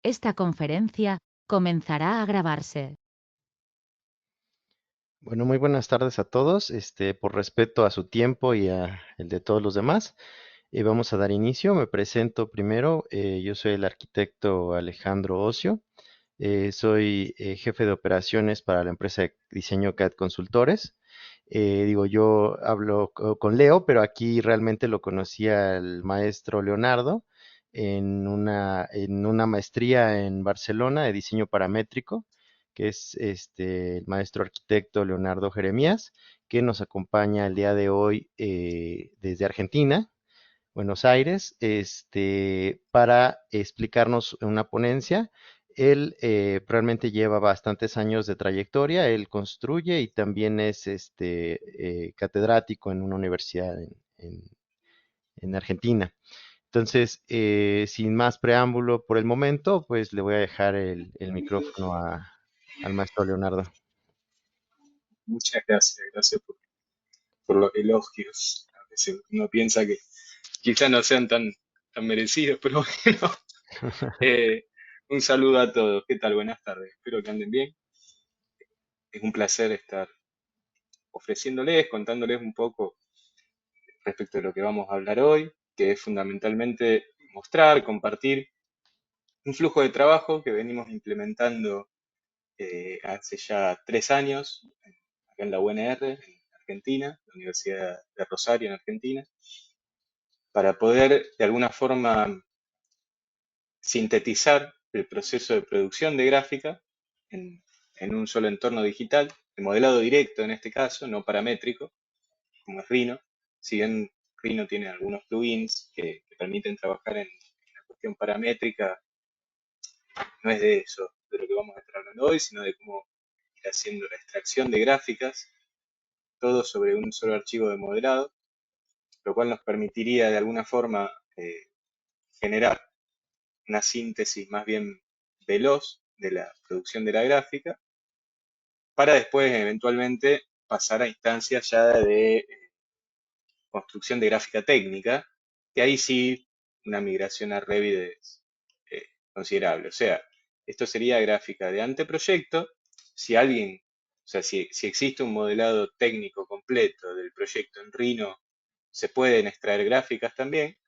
Esta conferencia comenzará a grabarse. Bueno, muy buenas tardes a todos. Por respeto a su tiempo y a el de todos los demás, vamos a dar inicio. Me presento primero. Yo soy el arquitecto Alejandro Ocio. Soy jefe de operaciones para la empresa de diseño CAD Consultores. Yo hablo con Leo, pero aquí realmente lo conocía el maestro Leonardo en una maestría en Barcelona de diseño paramétrico, que es el maestro arquitecto Leonardo Jeremías, que nos acompaña el día de hoy desde Argentina, Buenos Aires, para explicarnos una ponencia. Él realmente lleva bastantes años de trayectoria, él construye y también es catedrático en una universidad en Argentina. Entonces, sin más preámbulo por el momento, pues le voy a dejar el micrófono al maestro Leonardo. Muchas gracias, gracias por los elogios. A veces uno piensa que quizás no sean tan merecidos, pero bueno. Eh, un saludo a todos. ¿Qué tal? Buenas tardes. Espero que anden bien. Es un placer estar ofreciéndoles, contándoles un poco respecto de lo que vamos a hablar hoy, que es fundamentalmente mostrar, compartir un flujo de trabajo que venimos implementando hace ya 3 años acá en la UNR, en Argentina, la Universidad de Rosario en Argentina, para poder de alguna forma sintetizar el proceso de producción de gráfica en, en un solo entorno digital, de modelado directo en este caso, no paramétrico, como es Rhino. Si bien Rhino tiene algunos plugins que permiten trabajar en la cuestión paramétrica, no es de eso de lo que vamos a estar hablando hoy, sino de cómo ir haciendo la extracción de gráficas, todo sobre un solo archivo de modelado, lo cual nos permitiría de alguna forma generar una síntesis más bien veloz de la producción de la gráfica, para después eventualmente pasar a instancias ya de construcción de gráfica técnica, que ahí sí una migración a Revit es considerable. O sea, esto sería gráfica de anteproyecto. Si alguien, o sea, si existe un modelado técnico completo del proyecto en Rhino, se pueden extraer gráficas también.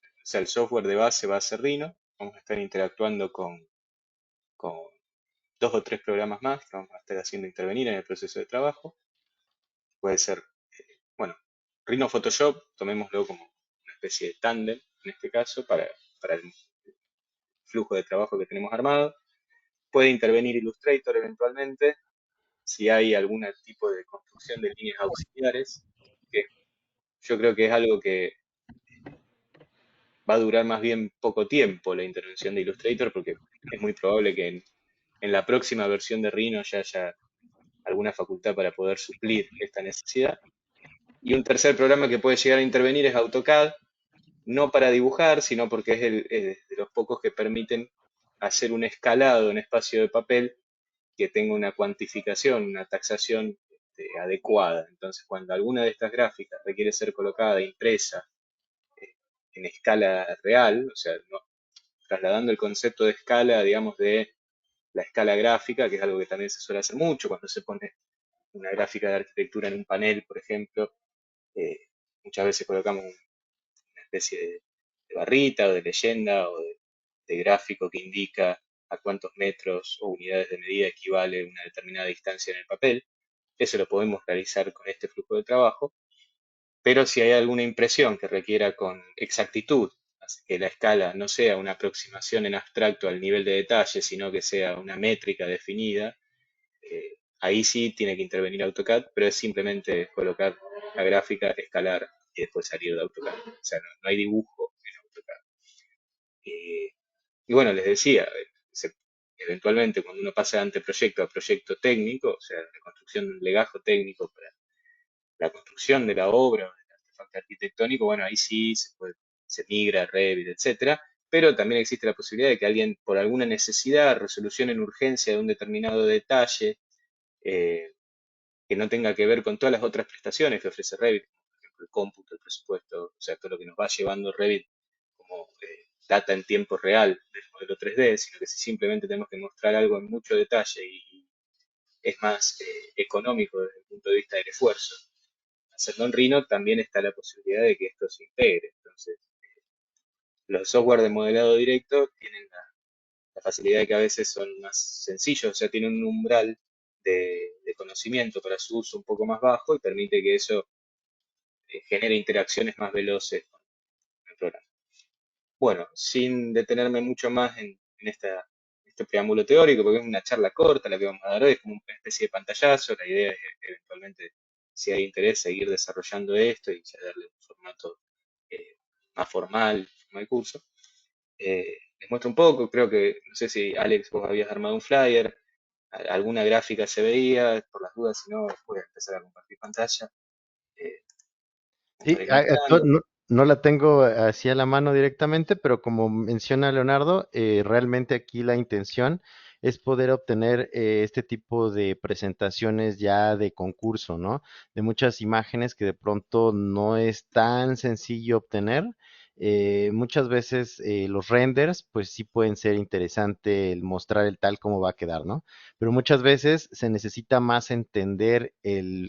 O sea, el software de base va a ser Rhino. Vamos a estar interactuando con 2 o 3 programas más que vamos a estar haciendo intervenir en el proceso de trabajo. Puede ser, bueno, Rhino Photoshop, tomémoslo como una especie de tándem en este caso para el flujo de trabajo que tenemos armado. Puede intervenir Illustrator eventualmente si hay algún tipo de construcción de líneas auxiliares, que yo creo que es algo que va a durar más bien poco tiempo la intervención de Illustrator, porque es muy probable que en la próxima versión de Rhino ya haya alguna facultad para poder suplir esta necesidad. Y un tercer programa que puede llegar a intervenir es AutoCAD, no para dibujar, sino porque es de los pocos que permiten hacer un escalado en espacio de papel que tenga una cuantificación, una taxación adecuada. Entonces, cuando alguna de estas gráficas requiere ser colocada, impresa en escala real, o sea, trasladando el concepto de escala, digamos, de la escala gráfica, que es algo que también se suele hacer mucho cuando se pone una gráfica de arquitectura en un panel, por ejemplo, eh, muchas veces colocamos una especie de barrita o de leyenda o de gráfico que indica a cuántos metros o unidades de medida equivale una determinada distancia en el papel. Eso lo podemos realizar con este flujo de trabajo, pero si hay alguna impresión que requiera con exactitud, así que la escala no sea una aproximación en abstracto al nivel de detalle, sino que sea una métrica definida, ahí sí tiene que intervenir AutoCAD, pero es simplemente colocar la gráfica, escalar y después salir de AutoCAD. O sea, no hay dibujo en AutoCAD. Eh, y bueno, les decía, eventualmente cuando uno pasa de anteproyecto a proyecto técnico, o sea, la construcción de un legajo técnico para la construcción de la obra o del artefacto arquitectónico, bueno, ahí sí se migra a Revit, etcétera, pero también existe la posibilidad de que alguien por alguna necesidad, resolución en urgencia de un determinado detalle, eh, que no tenga que ver con todas las otras prestaciones que ofrece Revit, por ejemplo, el cómputo, el presupuesto, o sea, todo lo que nos va llevando Revit como data en tiempo real del modelo 3D, sino que si simplemente tenemos que mostrar algo en mucho detalle y es más económico desde el punto de vista del esfuerzo, hacerlo en Rhino, también está la posibilidad de que esto se integre. Entonces, los software de modelado directo tienen la facilidad de que a veces son más sencillos, o sea, tienen un umbral de conocimiento para su uso un poco más bajo y permite que eso genere interacciones más veloces con el programa. Bueno, sin detenerme mucho más en este preámbulo teórico, porque es una charla corta la que vamos a dar hoy, es como una especie de pantallazo, la idea es eventualmente, si hay interés, seguir desarrollando esto y ya darle un formato más formal, el curso. Les muestro un poco, creo que, no sé si Alex, vos habías armado un flyer, alguna gráfica se veía, por las dudas, si no, voy a empezar a compartir pantalla, eh, como Sí, para ir mostrando. no, no la tengo así a la mano directamente, pero como menciona Leonardo, realmente aquí la intención es poder obtener este tipo de presentaciones ya de concurso, ¿no? De muchas imágenes que de pronto no es tan sencillo obtener. Muchas veces los renders, pues sí pueden ser interesante el mostrar el tal como va a quedar, ¿no? Pero muchas veces se necesita más entender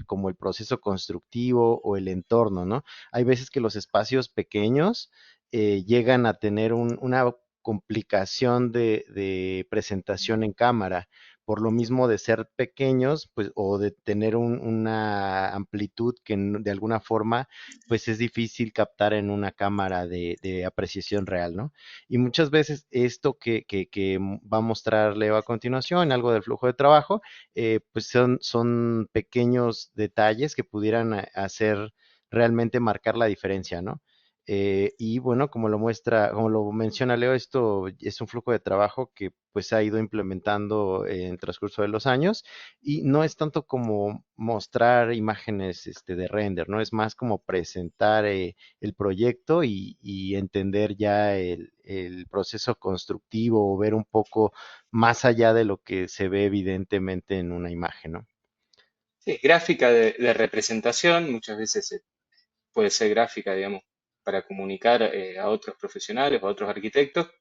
como el proceso constructivo o el entorno, ¿no? Hay veces que los espacios pequeños llegan a tener una complicación de presentación en cámara, por lo mismo de ser pequeños, pues, o de tener una amplitud que de alguna forma, pues es difícil captar en una cámara de apreciación real, ¿no? Y muchas veces esto que va a mostrar Leo a continuación, algo del flujo de trabajo, pues son pequeños detalles que pudieran hacer realmente marcar la diferencia, ¿no? Y bueno, como lo menciona Leo, esto es un flujo de trabajo que pues se ha ido implementando en el transcurso de los años y no es tanto como mostrar imágenes de render, ¿no? Es más como presentar el proyecto y entender ya el proceso constructivo o ver un poco más allá de lo que se ve evidentemente en una imagen, ¿no? Sí, gráfica de representación, muchas veces puede ser gráfica, digamos, para comunicar a otros profesionales o a otros arquitectos,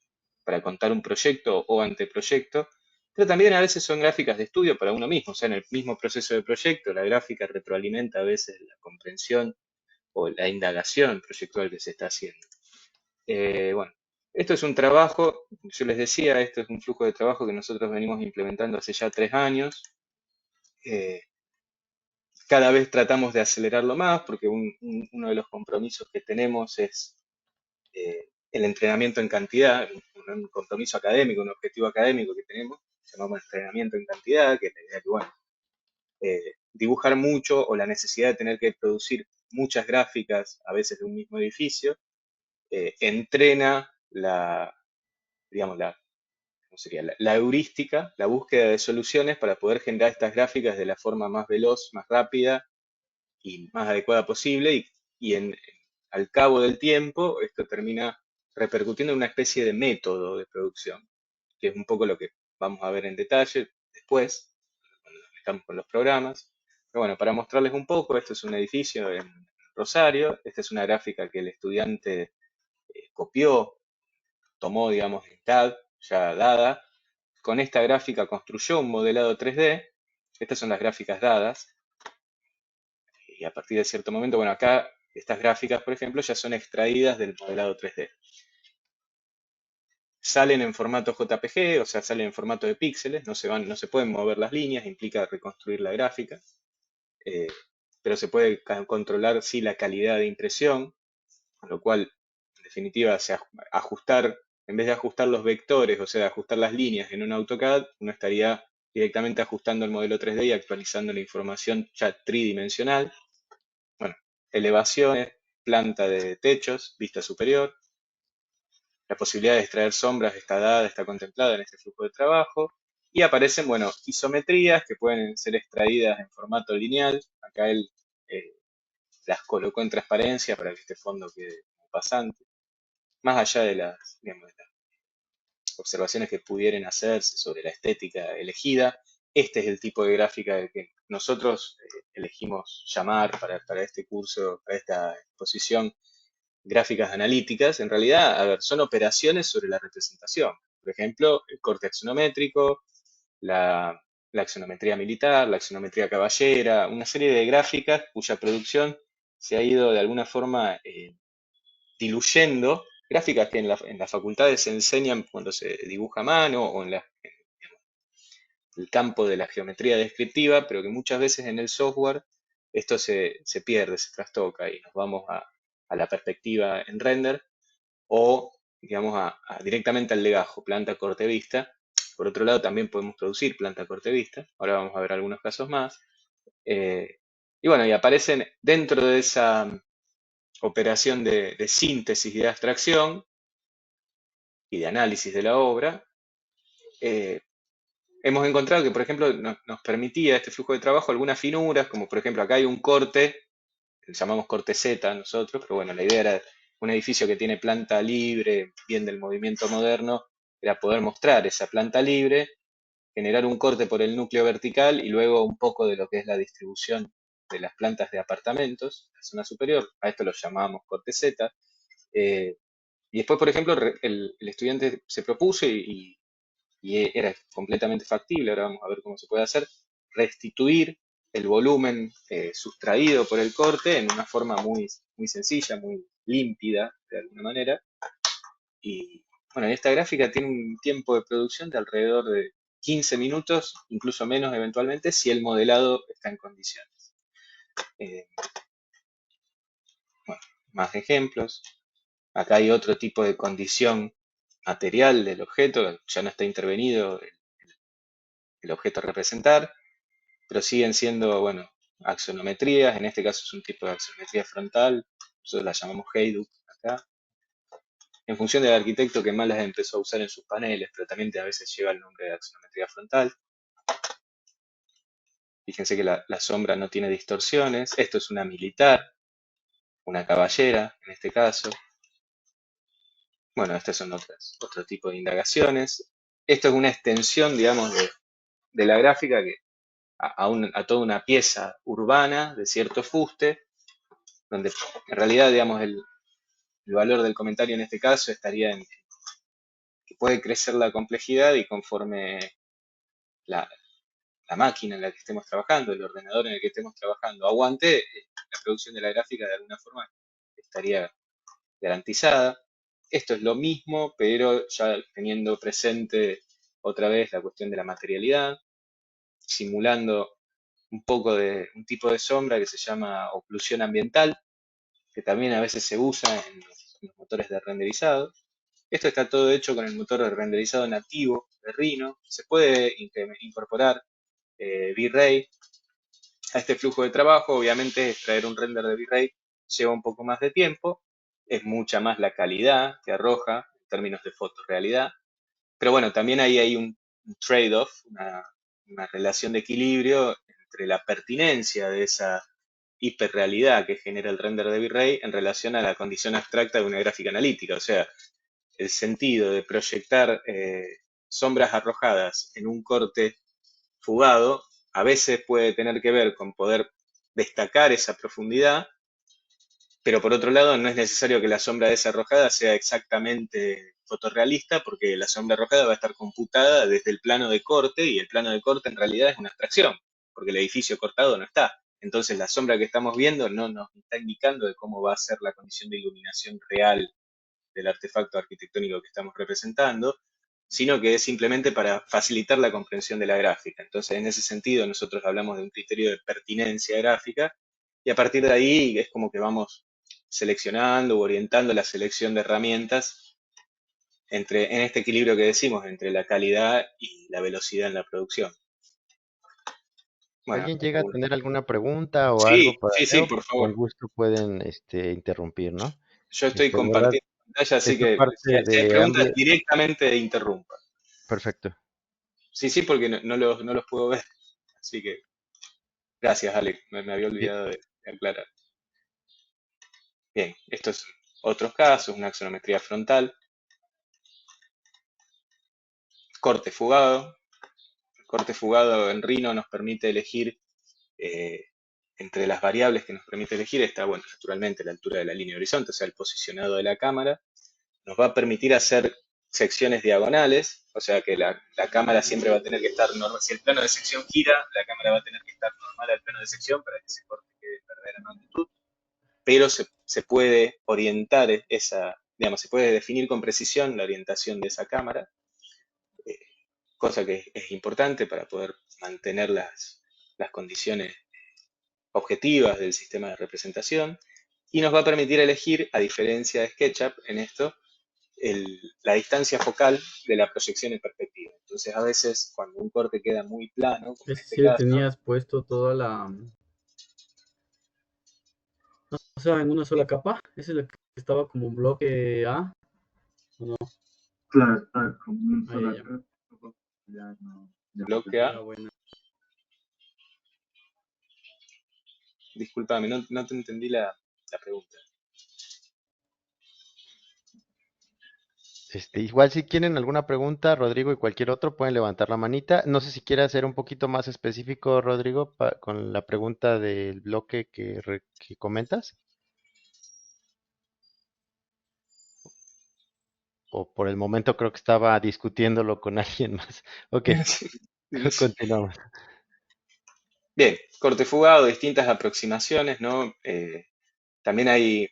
para contar un proyecto o anteproyecto, pero también a veces son gráficas de estudio para uno mismo, o sea, en el mismo proceso de proyecto, la gráfica retroalimenta a veces la comprensión o la indagación proyectual que se está haciendo. Bueno, esto es un trabajo, yo les decía, esto es un flujo de trabajo que nosotros venimos implementando hace ya 3 años. Eh, Cada vez tratamos de acelerarlo más porque uno de los compromisos que tenemos es el entrenamiento en cantidad, un compromiso académico, un objetivo académico que tenemos, llamamos entrenamiento en cantidad, que es la idea que, bueno, dibujar mucho o la necesidad de tener que producir muchas gráficas, a veces de un mismo edificio, entrena digamos, ¿cómo sería? La heurística, la búsqueda de soluciones para poder generar estas gráficas de la forma más veloz, más rápida y más adecuada posible al cabo del tiempo esto termina repercutiendo en una especie de método de producción, que es un poco lo que vamos a ver en detalle después, cuando nos metamos con los programas. Pero bueno, para mostrarles un poco, esto es un edificio en Rosario, esta es una gráfica que el estudiante copió, tomó, digamos, en CAD, ya dada. Con esta gráfica construyó un modelado 3D. Estas son las gráficas dadas y a partir de cierto momento, bueno, acá estas gráficas, por ejemplo, ya son extraídas del modelado 3D. Salen en formato JPG, o sea, salen en formato de píxeles, no se pueden mover las líneas, implica reconstruir la gráfica, eh, pero se puede controlar, sí, la calidad de impresión, con lo cual, en definitiva, ajustar, en vez de ajustar los vectores, o sea, ajustar las líneas en un AutoCAD, uno estaría directamente ajustando el modelo 3D y actualizando la información ya tridimensional. Bueno, elevaciones, planta de techos, vista superior. La posibilidad de extraer sombras está dada, está contemplada en este flujo de trabajo. Y aparecen, bueno, isometrías que pueden ser extraídas en formato lineal. Acá él eh, las colocó en transparencia para que este fondo quede como pasante. Más allá de digamos, de las observaciones que pudieran hacerse sobre la estética elegida, este es el tipo de gráfica que nosotros elegimos llamar para este curso, para esta exposición, gráficas analíticas, en realidad, a ver, son operaciones sobre la representación. Por ejemplo, el corte axonométrico, la, la axonometría militar, la axonometría caballera, una serie de gráficas cuya producción se ha ido de alguna forma diluyendo, gráficas que en las facultades se enseñan cuando se dibuja a mano o en el campo de la geometría descriptiva, pero que muchas veces en el software esto se pierde, se trastoca y nos vamos a la perspectiva en render o digamos directamente al legajo, planta corte vista. Por otro lado, también podemos producir planta corte vista. Ahora vamos a ver algunos casos más. Y bueno, y aparecen dentro de esa operación de síntesis y de abstracción y de análisis de la obra, eh, hemos encontrado que, por ejemplo, nos permitía este flujo de trabajo algunas finuras, como por ejemplo acá hay un corte, le llamamos corte Z nosotros, pero bueno, la idea era un edificio que tiene planta libre, bien del movimiento moderno, era poder mostrar esa planta libre, generar un corte por el núcleo vertical y luego un poco de lo que es la distribución de las plantas de apartamentos, la zona superior, a esto lo llamábamos corte Z. Y después, por ejemplo, el estudiante se propuso y era completamente factible, ahora vamos a ver cómo se puede hacer, restituir el volumen sustraído por el corte en una forma muy, muy sencilla, muy límpida, de alguna manera. Y bueno, esta gráfica tiene un tiempo de producción de alrededor de 15 minutos, incluso menos eventualmente, si el modelado está en condiciones. Eh, bueno, más ejemplos. Acá hay otro tipo de condición material del objeto, ya no está intervenido el objeto a representar, pero siguen siendo, bueno, axonometrías, en este caso es un tipo de axonometría frontal, nosotros la llamamos Hadoop acá, en función del arquitecto que más las empezó a usar en sus paneles, pero también a veces lleva el nombre de axonometría frontal. Fíjense que la sombra no tiene distorsiones, esto es una militar, una caballera en este caso. Bueno, estas son otro tipo de indagaciones. Esto es una extensión, digamos, de la gráfica que a toda una pieza urbana de cierto fuste, donde en realidad, digamos, el valor del comentario en este caso estaría en que puede crecer la complejidad y conforme la, la máquina en la que estemos trabajando, el ordenador en el que estemos trabajando, aguante, la producción de la gráfica de alguna forma estaría garantizada. Esto es lo mismo, pero ya teniendo presente otra vez la cuestión de la materialidad, simulando un poco de un tipo de sombra que se llama oclusión ambiental, que también a veces se usa en los motores de renderizado. Esto está todo hecho con el motor de renderizado nativo de Rhino. Se puede incorporar V-Ray a este flujo de trabajo. Obviamente extraer un render de V-Ray lleva un poco más de tiempo, es mucha más la calidad que arroja en términos de fotorrealidad, pero bueno, también ahí hay un trade-off, una relación de equilibrio entre la pertinencia de esa hiperrealidad que genera el render de V-Ray en relación a la condición abstracta de una gráfica analítica, o sea, el sentido de proyectar sombras arrojadas en un corte fugado a veces puede tener que ver con poder destacar esa profundidad, pero por otro lado no es necesario que la sombra desarrojada sea exactamente fotorrealista porque la sombra arrojada va a estar computada desde el plano de corte y el plano de corte en realidad es una abstracción porque el edificio cortado no está. Entonces la sombra que estamos viendo no nos está indicando de cómo va a ser la condición de iluminación real del artefacto arquitectónico que estamos representando, sino que es simplemente para facilitar la comprensión de la gráfica. Entonces, en ese sentido, nosotros hablamos de un criterio de pertinencia gráfica y a partir de ahí es como que vamos seleccionando o orientando la selección de herramientas en este equilibrio que decimos entre la calidad y la velocidad en la producción. Bueno, ¿Alguien llega a tener alguna pregunta o sí, algo para sí, sí, Leo? por Con favor. gusto pueden interrumpir, ¿no? Yo estoy De verdad, compartiendo pantalla, así esta que parte si hay de preguntas, Ambient, directamente interrumpa. perfecto. Sí, sí, porque no los puedo ver. Así que gracias, Alex. Me había Bien, olvidado de aclarar. Bien, estos son otros casos, una axonometría frontal, corte fugado. El corte fugado en Rhino nos permite elegir eh, entre las variables que nos permite elegir está, bueno, naturalmente la altura de la línea de horizonte, o sea, el posicionado de la cámara. Nos va a permitir hacer secciones diagonales, o sea que la cámara siempre va a tener que estar normal. Si el plano de sección gira, la cámara va a tener que estar normal al plano de sección para que ese corte quede en verdadera magnitud, pero se puede orientar esa, digamos, se puede definir con precisión la orientación de esa cámara, eh, cosa que es importante para poder mantener las condiciones objetivas del sistema de representación, y nos va a permitir elegir, a diferencia de SketchUp en esto, la distancia focal de la proyección en perspectiva. Entonces, a veces, cuando un corte queda muy plano, como en Es este decir, caso, tenías puesto toda la, o sea, en una sola capa. Esa es la que estaba como bloque A, ¿o no? Claro, está como una Ah, ya, sola ya. cara, ya no, ya no bloque A, Ah, bueno. discúlpame, no te entendí la pregunta. Igual si quieren alguna pregunta, Rodrigo y cualquier otro pueden levantar la manita. No sé si quiere ser un poquito más específico, Rodrigo, con la pregunta del bloque que comentas. O por el momento creo que estaba discutiéndolo con alguien más. Ok, continuamos. Bien, corte fugado, distintas aproximaciones, ¿no? También hay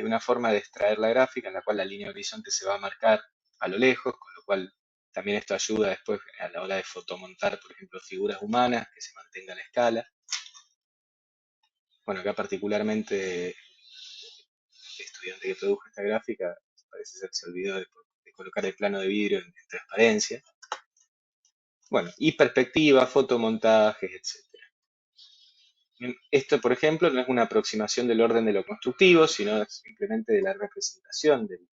una forma de extraer la gráfica en la cual la línea de horizonte se va a marcar a lo lejos, con lo cual también esto ayuda después a la hora de fotomontar, por ejemplo, figuras humanas, que se mantenga la escala. Bueno, acá particularmente el estudiante que produjo esta gráfica parece ser que se olvidó de colocar el plano de vidrio en transparencia. Bueno, y perspectiva, fotomontajes, etc. Esto, por ejemplo, no es una aproximación del orden de lo constructivo, sino simplemente de la representación del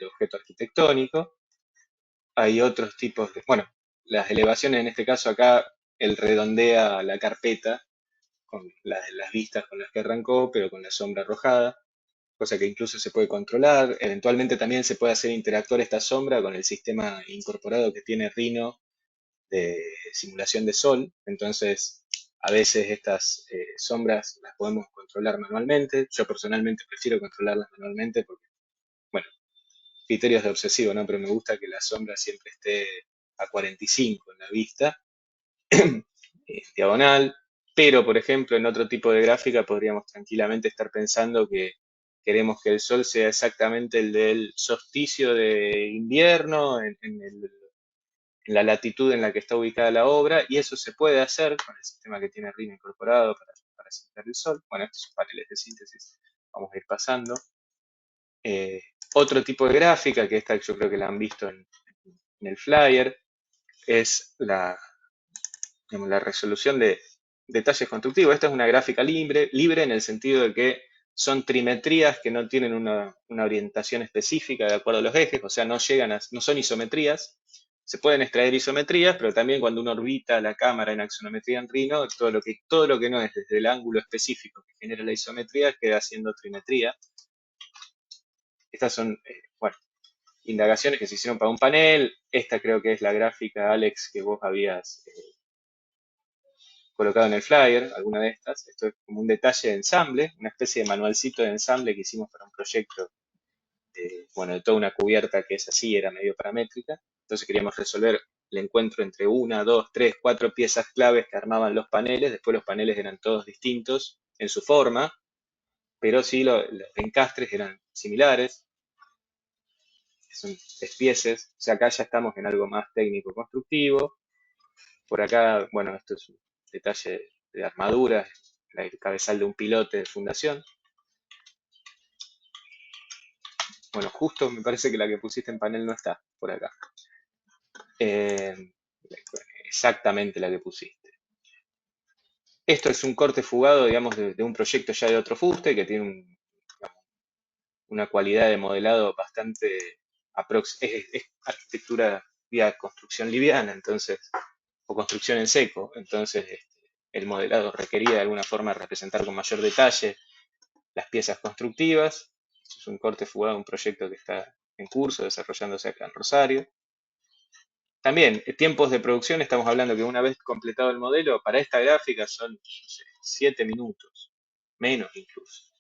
objeto arquitectónico. Hay otros tipos de, bueno, las elevaciones en este caso acá, él redondea la carpeta con las vistas con las que arrancó, pero con la sombra arrojada, cosa que incluso se puede controlar. Eventualmente también se puede hacer interactuar esta sombra con el sistema incorporado que tiene Rhino de simulación de sol. Entonces, a veces estas sombras las podemos controlar manualmente. Yo personalmente prefiero controlarlas manualmente porque, bueno, criterios de obsesivo, ¿no? Pero me gusta que la sombra siempre esté a 45 en la vista, diagonal. Pero, por ejemplo, en otro tipo de gráfica podríamos tranquilamente estar pensando que queremos que el sol sea exactamente el del solsticio de invierno en la latitud en la que está ubicada la obra, y eso se puede hacer con el sistema que tiene Rhino incorporado para simular el sol. Bueno, estos son paneles de síntesis, vamos a ir pasando. Otro tipo de gráfica, que esta yo creo que la han visto en el flyer, es digamos, la resolución de detalles constructivos. Esta es una gráfica libre en el sentido de que son trimetrías que no tienen una orientación específica de acuerdo a los ejes, o sea, no son isometrías. Se pueden extraer isometrías, pero también cuando uno orbita la cámara en axonometría en Rhino, todo lo que no es desde el ángulo específico que genera la isometría queda siendo trimetría. Estas son, bueno, indagaciones que se hicieron para un panel. Esta creo que es la gráfica, Alex, que vos habías colocado en el flyer, alguna de estas. Esto es como un detalle de ensamble, una especie de manualcito de ensamble que hicimos para un proyecto bueno, de toda una cubierta que es así, era medio paramétrica. Entonces queríamos resolver el encuentro entre una, dos, tres, cuatro piezas claves que armaban los paneles. Después los paneles eran todos distintos en su forma, pero sí los encastres eran similares. Son espieces. O sea, acá ya estamos en algo más técnico constructivo. Por acá, bueno, esto es un detalle de armadura, el cabezal de un pilote de fundación. Bueno, justo me parece que la que pusiste en panel no está por acá. Exactamente la que pusiste. Esto es un corte fugado, digamos, de un proyecto ya de otro fuste que tiene digamos, una cualidad de modelado bastante es arquitectura vía construcción liviana, entonces, o construcción en seco, entonces el modelado requería de alguna forma representar con mayor detalle las piezas constructivas. Esto es un corte fugado de un proyecto que está en curso, desarrollándose acá en Rosario. También, tiempos de producción, estamos hablando que una vez completado el modelo, para esta gráfica son, no sé, 7 minutos, menos incluso.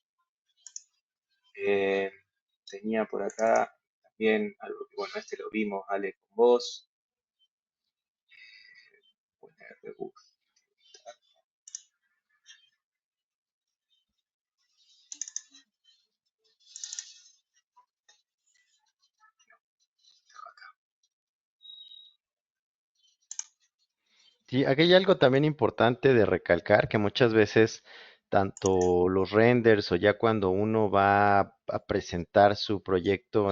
Eh, tenía por acá también algo que, bueno, este lo vimos, Ale, con vos. Sí, aquí hay algo también importante de recalcar, que muchas veces tanto los renders o ya cuando uno va a presentar su proyecto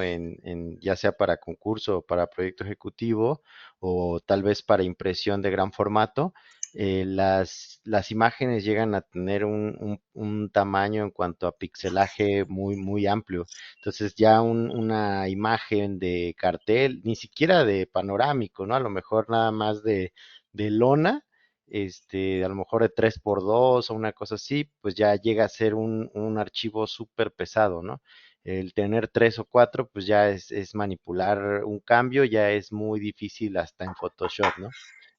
ya sea para concurso o para proyecto ejecutivo o tal vez para impresión de gran formato, las imágenes llegan a tener un tamaño en cuanto a pixelaje muy amplio. Entonces ya una imagen de cartel, ni siquiera de panorámico, ¿no? A lo mejor nada más de lona, a lo mejor de 3x2 o una cosa así, pues ya llega a ser un archivo súper pesado, ¿no? El tener tres o cuatro, pues ya es manipular un cambio, ya es muy difícil hasta en Photoshop, ¿no?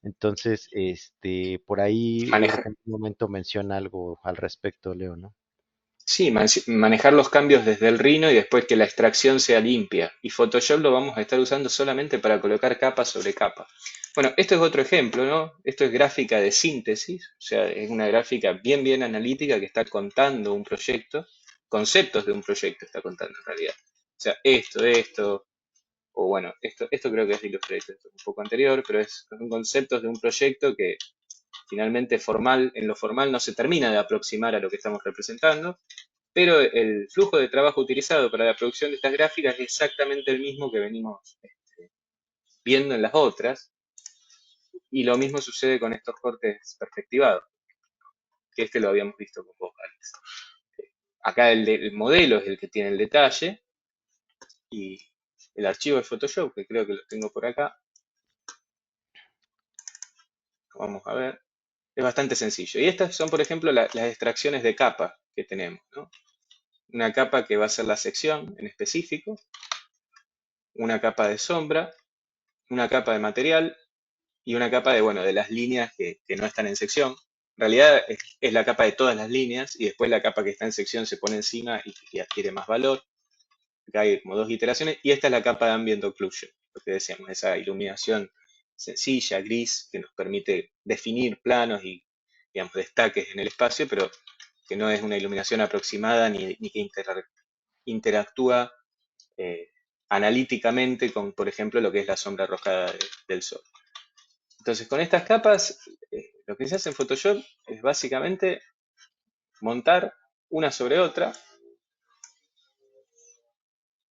Entonces, por ahí creo que Manejar, en un momento menciona algo al respecto, Leo, ¿no? sí, manejar los cambios desde el Rhino y después que la extracción sea limpia. Y Photoshop lo vamos a estar usando solamente para colocar capa sobre capa. Bueno, esto es otro ejemplo, ¿no? Esto es gráfica de síntesis, o sea, es una gráfica bien analítica que está contando un proyecto, conceptos de un proyecto está contando en realidad. O sea, esto, o bueno, esto creo que es Illustrator, esto es un poco anterior, pero son conceptos de un proyecto que finalmente en lo formal no se termina de aproximar a lo que estamos representando, pero el flujo de trabajo utilizado para la producción de estas gráficas es exactamente el mismo que venimos viendo en las otras, y lo mismo sucede con estos cortes perspectivados, que este lo habíamos visto con vos, Alex. Acá el modelo es el que tiene el detalle, y el archivo de Photoshop, que creo que lo tengo por acá, vamos a ver, es bastante sencillo. Y estas son, por ejemplo, las extracciones de capa que tenemos, ¿no? Una capa que va a ser la sección en específico, una capa de sombra, una capa de material y una capa de, bueno, de las líneas que no están en sección. En realidad es la capa de todas las líneas y después la capa que está en sección se pone encima y adquiere más valor. Acá hay como dos iteraciones y esta es la capa de Ambient Occlusion, lo que decíamos, esa iluminación sencilla, gris, que nos permite definir planos y, digamos, destaques en el espacio, pero que no es una iluminación aproximada ni que interactúa eh, analíticamente con, por ejemplo, lo que es la sombra rojada del sol. Entonces, con estas capas, lo que se hace en Photoshop es básicamente montar una sobre otra.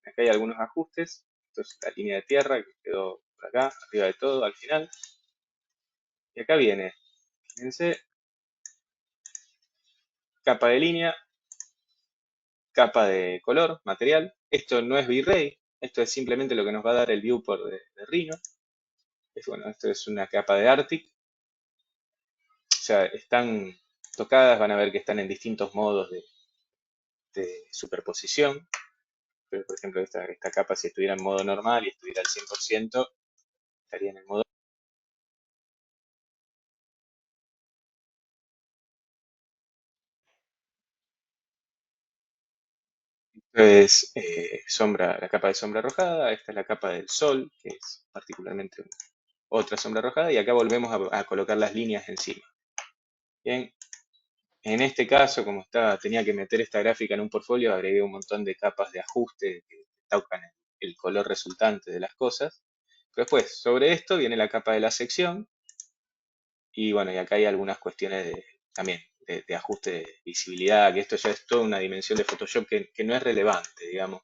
Acá hay algunos ajustes. Esto es la línea de tierra que quedó por acá, arriba de todo, al final. Y acá viene, fíjense, capa de línea, capa de color, material. Esto no es V-Ray, esto es simplemente lo que nos va a dar el viewport de Rhino. Bueno, esto es una capa de Arctic. O sea, están tocadas, van a ver que están en distintos modos de superposición. Pero, por ejemplo, esta capa, si estuviera en modo normal y estuviera al 100%, estaría en el modo. Esto es la capa de sombra arrojada, esta es la capa del sol, que es particularmente otra sombra arrojada, y acá volvemos a colocar las líneas encima. Bien, en este caso, como tenía que meter esta gráfica en un portfolio, agregué un montón de capas de ajuste que tocan el color resultante de las cosas. Pero después, sobre esto viene la capa de la sección, y bueno, y acá hay algunas cuestiones también de ajuste de visibilidad, que esto ya es toda una dimensión de Photoshop que no es relevante, digamos,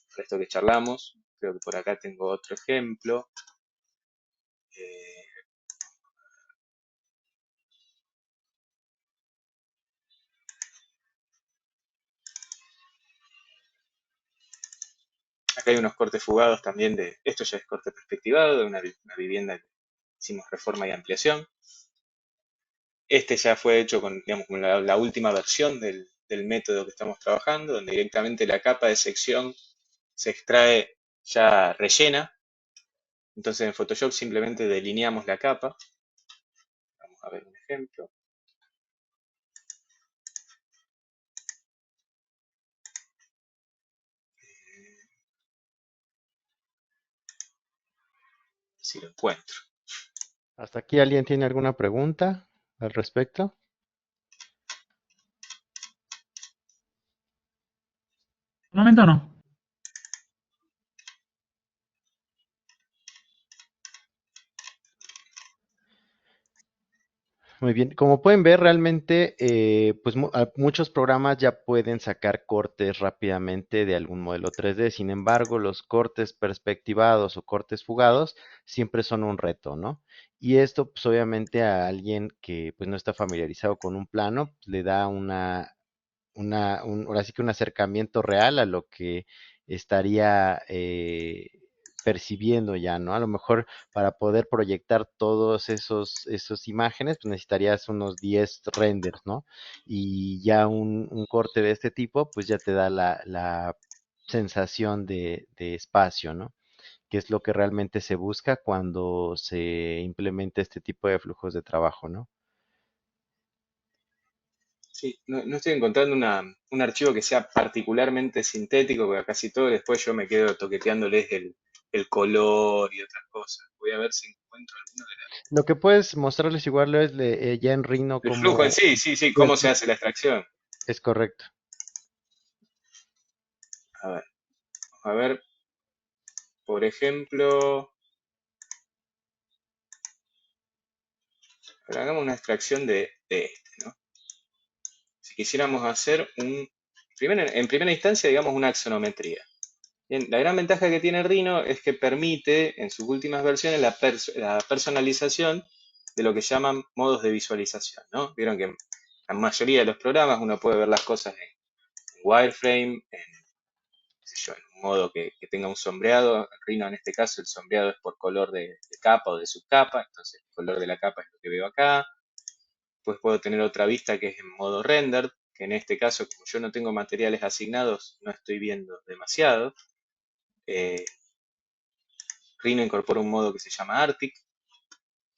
para esto que charlamos. Creo que por acá tengo otro ejemplo. Eh, Acá hay unos cortes fugados también esto ya es corte perspectivado, de una vivienda que hicimos reforma y ampliación. Este ya fue hecho con, digamos, con la última versión del método que estamos trabajando, donde directamente la capa de sección se extrae ya rellena Entonces en Photoshop simplemente delineamos la capa. Vamos a ver un ejemplo. Si lo encuentro. ¿Hasta aquí alguien tiene alguna pregunta al respecto? Un momento no. Muy bien, como pueden ver, realmente, pues muchos programas ya pueden sacar cortes rápidamente de algún modelo 3D. Sin embargo, los cortes perspectivados o cortes fugados siempre son un reto, ¿no? Y esto, pues obviamente a alguien que pues no está familiarizado con un plano, pues, le da ahora sí que un acercamiento real a lo que estaría percibiendo ya, ¿no? A lo mejor para poder proyectar todos esos imágenes, pues necesitarías unos 10 renders, ¿no? Y ya un corte de este tipo, pues ya te da la sensación de espacio, ¿no? Que es lo que realmente se busca cuando se implementa este tipo de flujos de trabajo, ¿no? Sí, no estoy encontrando un archivo que sea particularmente sintético, porque casi todo después yo me quedo toqueteándoles el color y otras cosas. Voy a ver si encuentro alguno Lo que puedes mostrarles igual es ya en Rhino del flujo en como sí, sí, cómo se hace la extracción. es correcto. A ver, por ejemplo, hagamos una extracción de este, ¿no? Si quisiéramos hacer en primera instancia, digamos, una axonometría. Bien, la gran ventaja que tiene Rhino es que permite, en sus últimas versiones, la personalización de lo que llaman modos de visualización, ¿no? Vieron que en la mayoría de los programas uno puede ver las cosas en wireframe, qué sé yo, en un modo que tenga un sombreado. En Rhino, en este caso, el sombreado es por color de capa o de subcapa, entonces el color de la capa es lo que veo acá. Después puedo tener otra vista que es en modo render, que en este caso, como yo no tengo materiales asignados, no estoy viendo demasiado. Eh, Rhino incorpora un modo que se llama Arctic,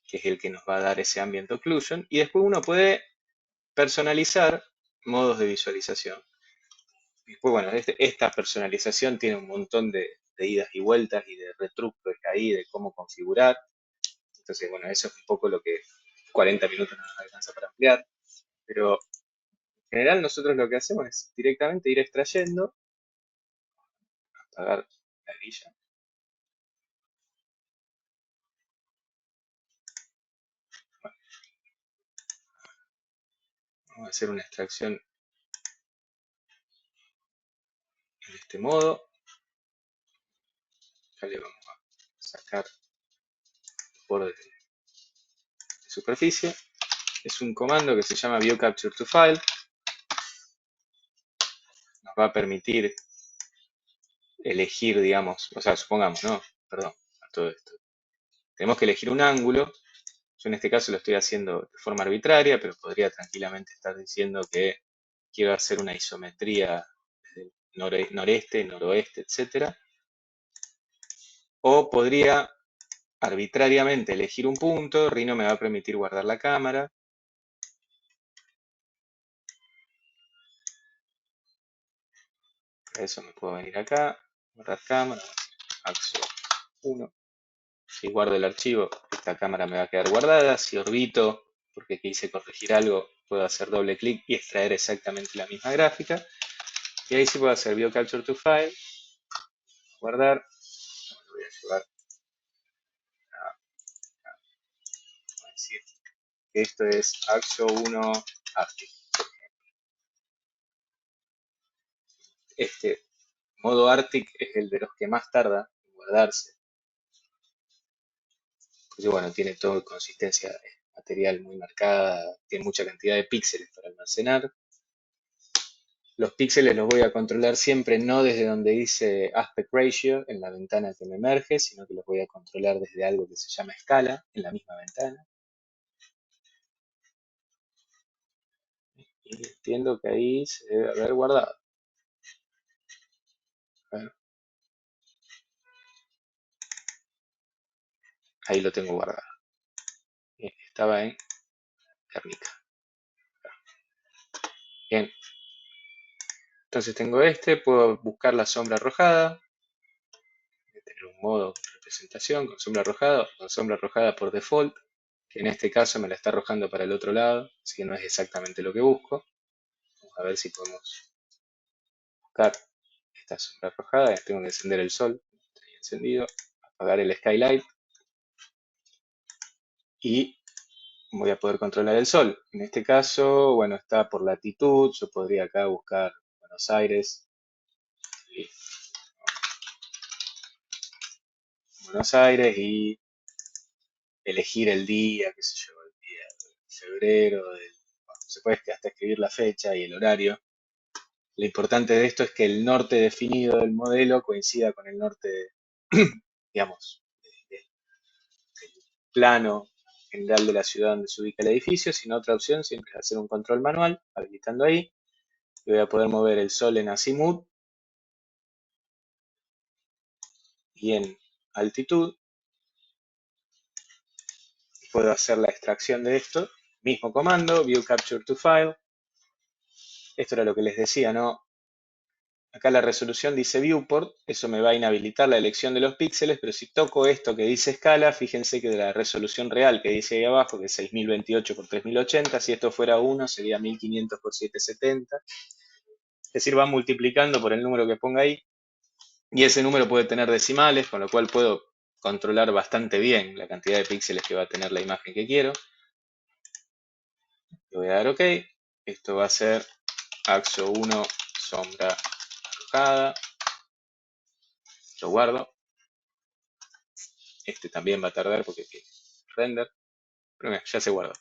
que es el que nos va a dar ese ambient occlusion, y después uno puede personalizar modos de visualización. Después, bueno, esta personalización tiene un montón de idas y vueltas y de retrucos ahí, de cómo configurar. Entonces, bueno, eso es un poco lo que 40 minutos no nos alcanza para ampliar. Pero en general nosotros lo que hacemos es directamente ir extrayendo, apagar la grilla. Bueno, vamos a hacer una extracción en este modo. Ya le vamos a sacar bordes de superficie. Es un comando que se llama View Capture to File. Nos va a permitir elegir, digamos, o sea, supongamos, no, perdón, a todo esto. Tenemos que elegir un ángulo. Yo en este caso lo estoy haciendo de forma arbitraria, pero podría tranquilamente estar diciendo que quiero hacer una isometría desde el noreste, noroeste, etcétera. O podría arbitrariamente elegir un punto. Rhino me va a permitir guardar la cámara. Para eso me puedo venir acá, guardar cámara, Axo 1. Si guardo el archivo, esta cámara me va a quedar guardada. Si orbito, porque quise corregir algo, puedo hacer doble clic y extraer exactamente la misma gráfica. Y ahí sí puedo hacer View Capture to File, guardar. Lo voy a llevar a decir que esto es Axo 1 Arctic. Este modo Arctic es el de los que más tarda en guardarse. Porque bueno, tiene toda consistencia material muy marcada, tiene mucha cantidad de píxeles para almacenar. Los píxeles los voy a controlar siempre no desde donde dice Aspect Ratio en la ventana que me emerge, sino que los voy a controlar desde algo que se llama escala en la misma ventana. Y entiendo que ahí se debe haber guardado. Bueno, Ahí lo tengo guardado. Estaba en Guernica. Bien. Entonces tengo puedo buscar la sombra arrojada. Tener un modo de representación con sombra arrojada, o con sombra arrojada por default, que en este caso me la está arrojando para el otro lado, así que no es exactamente lo que busco. Vamos a ver si podemos buscar esta sombra arrojada. Tengo que encender el sol, está ahí encendido, apagar el skylight y voy a poder controlar el sol. En este caso, bueno, está por latitud. Yo podría acá buscar Buenos Aires. Buenos Aires y elegir el día, qué sé yo, el día de febrero, bueno, se puede hasta escribir la fecha y el horario. Lo importante de esto es que el norte definido del modelo coincida con el norte, digamos, del plano general de la ciudad donde se ubica el edificio. Sin otra opción siempre es hacer un control manual, habilitando ahí. Y voy a poder mover el sol en azimut y en altitud. Puedo hacer la extracción de esto. Mismo comando, view capture to file. Esto era lo que les decía, ¿no? Acá la resolución dice viewport, eso me va a inhabilitar la elección de los píxeles, pero si toco esto que dice escala, fíjense que de la resolución real que dice ahí abajo, que es 6028 por 3080, si esto fuera 1 sería 1500 por 770. Es decir, va multiplicando por el número que ponga ahí, y ese número puede tener decimales, con lo cual puedo controlar bastante bien la cantidad de píxeles que va a tener la imagen que quiero. Le voy a dar OK. Esto va a ser Axo 1 sombra arrojada. Lo guardo. Este también va a tardar porque tiene render. Pero mira, ya se guardó.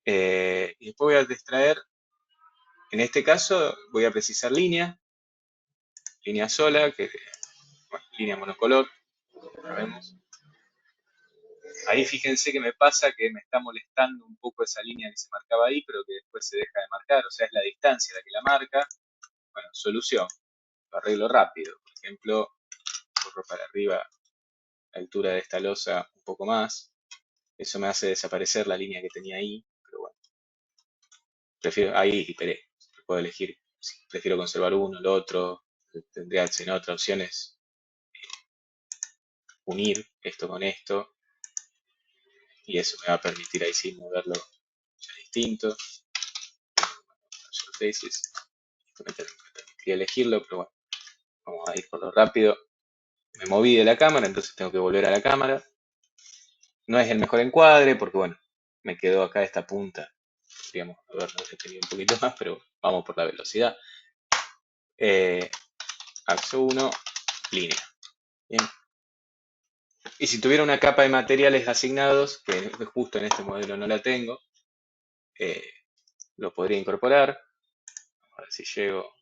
Y después voy a extraer. En este caso voy a precisar línea. Línea sola, que bueno, línea monocolor. Lo vemos. Ahí fíjense que me pasa que me está molestando un poco esa línea que se marcaba ahí, pero que después se deja de marcar. O sea, es la distancia la que la marca. Bueno, solución. Lo arreglo rápido. Por ejemplo, corro para arriba la altura de esta losa un poco más. Eso me hace desaparecer la línea que tenía ahí. Pero bueno, prefiero ahí iteré. Puedo elegir si prefiero conservar uno, el otro. Tendría, si no, otra opción es unir esto con esto. Y eso me va a permitir ahí sí moverlo ya distinto. Surfaces. Esto me permitiría elegirlo, pero bueno, vamos a ir por lo rápido. Me moví de la cámara, entonces tengo que volver a la cámara. No es el mejor encuadre porque, bueno, me quedó acá esta punta. Podríamos haberlo detenido un poquito más, pero vamos por la velocidad. Axo 1, línea. Bien. Y si tuviera una capa de materiales asignados, que justo en este modelo no la tengo, lo podría incorporar. A ver si llego.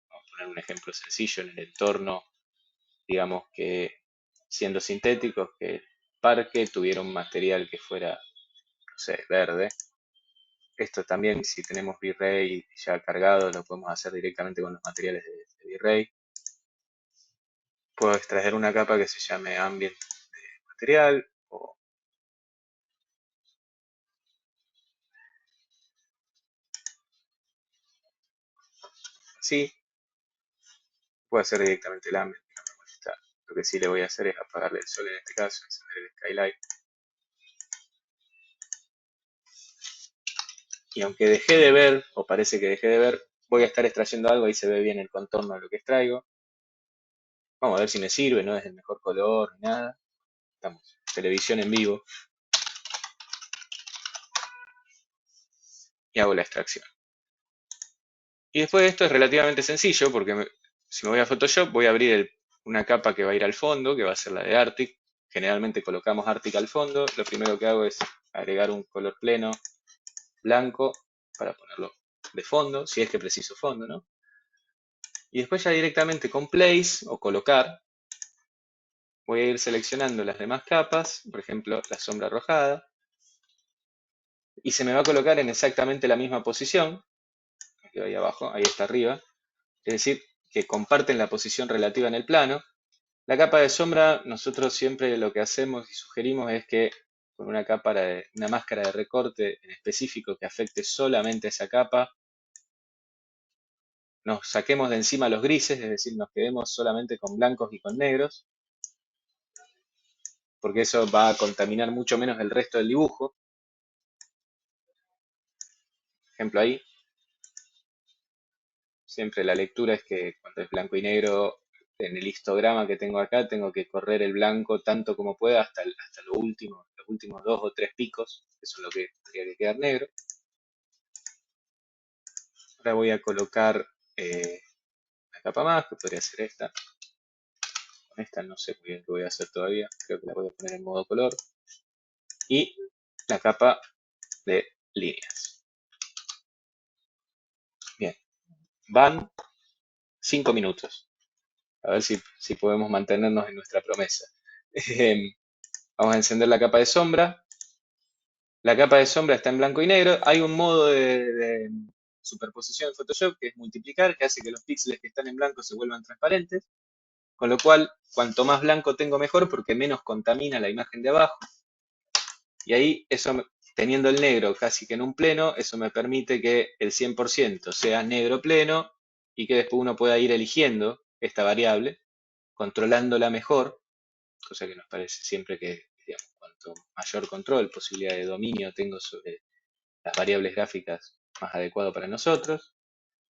Vamos a poner un ejemplo sencillo en el entorno, digamos que siendo sintéticos, que el parque tuviera un material que fuera, no sé, verde. Esto también, si tenemos V-Ray ya cargado, lo podemos hacer directamente con los materiales de V-Ray. Puedo extraer una capa que se llame Ambient Material o así. Puedo hacer directamente el Ambient, no me molesta. Lo que sí le voy a hacer es apagarle el sol en este caso, encender el Skylight. Y aunque dejé de ver, o parece que dejé de ver, voy a estar extrayendo algo, ahí se ve bien el contorno de lo que extraigo. Vamos a ver si me sirve, no es el mejor color ni nada. Estamos televisión en vivo. Y hago la extracción. Y después de esto es relativamente sencillo porque si me voy a Photoshop voy a abrir una capa que va a ir al fondo, que va a ser la de Arctic. Generalmente colocamos Arctic al fondo. Lo primero que hago es agregar un color pleno blanco para ponerlo de fondo, si es que preciso fondo, ¿no? Y después ya directamente con Place o colocar, voy a ir seleccionando las demás capas, por ejemplo la sombra arrojada, y se me va a colocar en exactamente la misma posición, aquí ahí abajo, ahí está arriba, es decir, que comparten la posición relativa en el plano. La capa de sombra, nosotros siempre lo que hacemos y sugerimos es que con una máscara de recorte en específico que afecte solamente esa capa, nos saquemos de encima los grises, es decir, nos quedemos solamente con blancos y con negros, porque eso va a contaminar mucho menos el resto del dibujo. Por ejemplo, ahí, siempre la lectura es que cuando es blanco y negro, en el histograma que tengo acá, tengo que correr el blanco tanto como pueda hasta los últimos 2 o 3 picos, que son lo que tendría que quedar negro. Ahora voy a colocar una capa más, que podría ser esta. Con esta no sé muy bien qué voy a hacer todavía, creo que la voy a poner en modo color. Y la capa de líneas. Bien, van 5 minutos. A ver si podemos mantenernos en nuestra promesa. Vamos a encender la capa de sombra. La capa de sombra está en blanco y negro. Hay un modo de superposición en Photoshop que es multiplicar, que hace que los píxeles que están en blanco se vuelvan transparentes. Con lo cual, cuanto más blanco tengo mejor porque menos contamina la imagen de abajo. Y ahí, teniendo el negro casi que en un pleno, eso me permite que el 100% sea negro pleno y que después uno pueda ir eligiendo esta variable, controlándola mejor, cosa que nos parece siempre que, digamos, cuanto mayor control, posibilidad de dominio tengo sobre las variables gráficas, más adecuado para nosotros.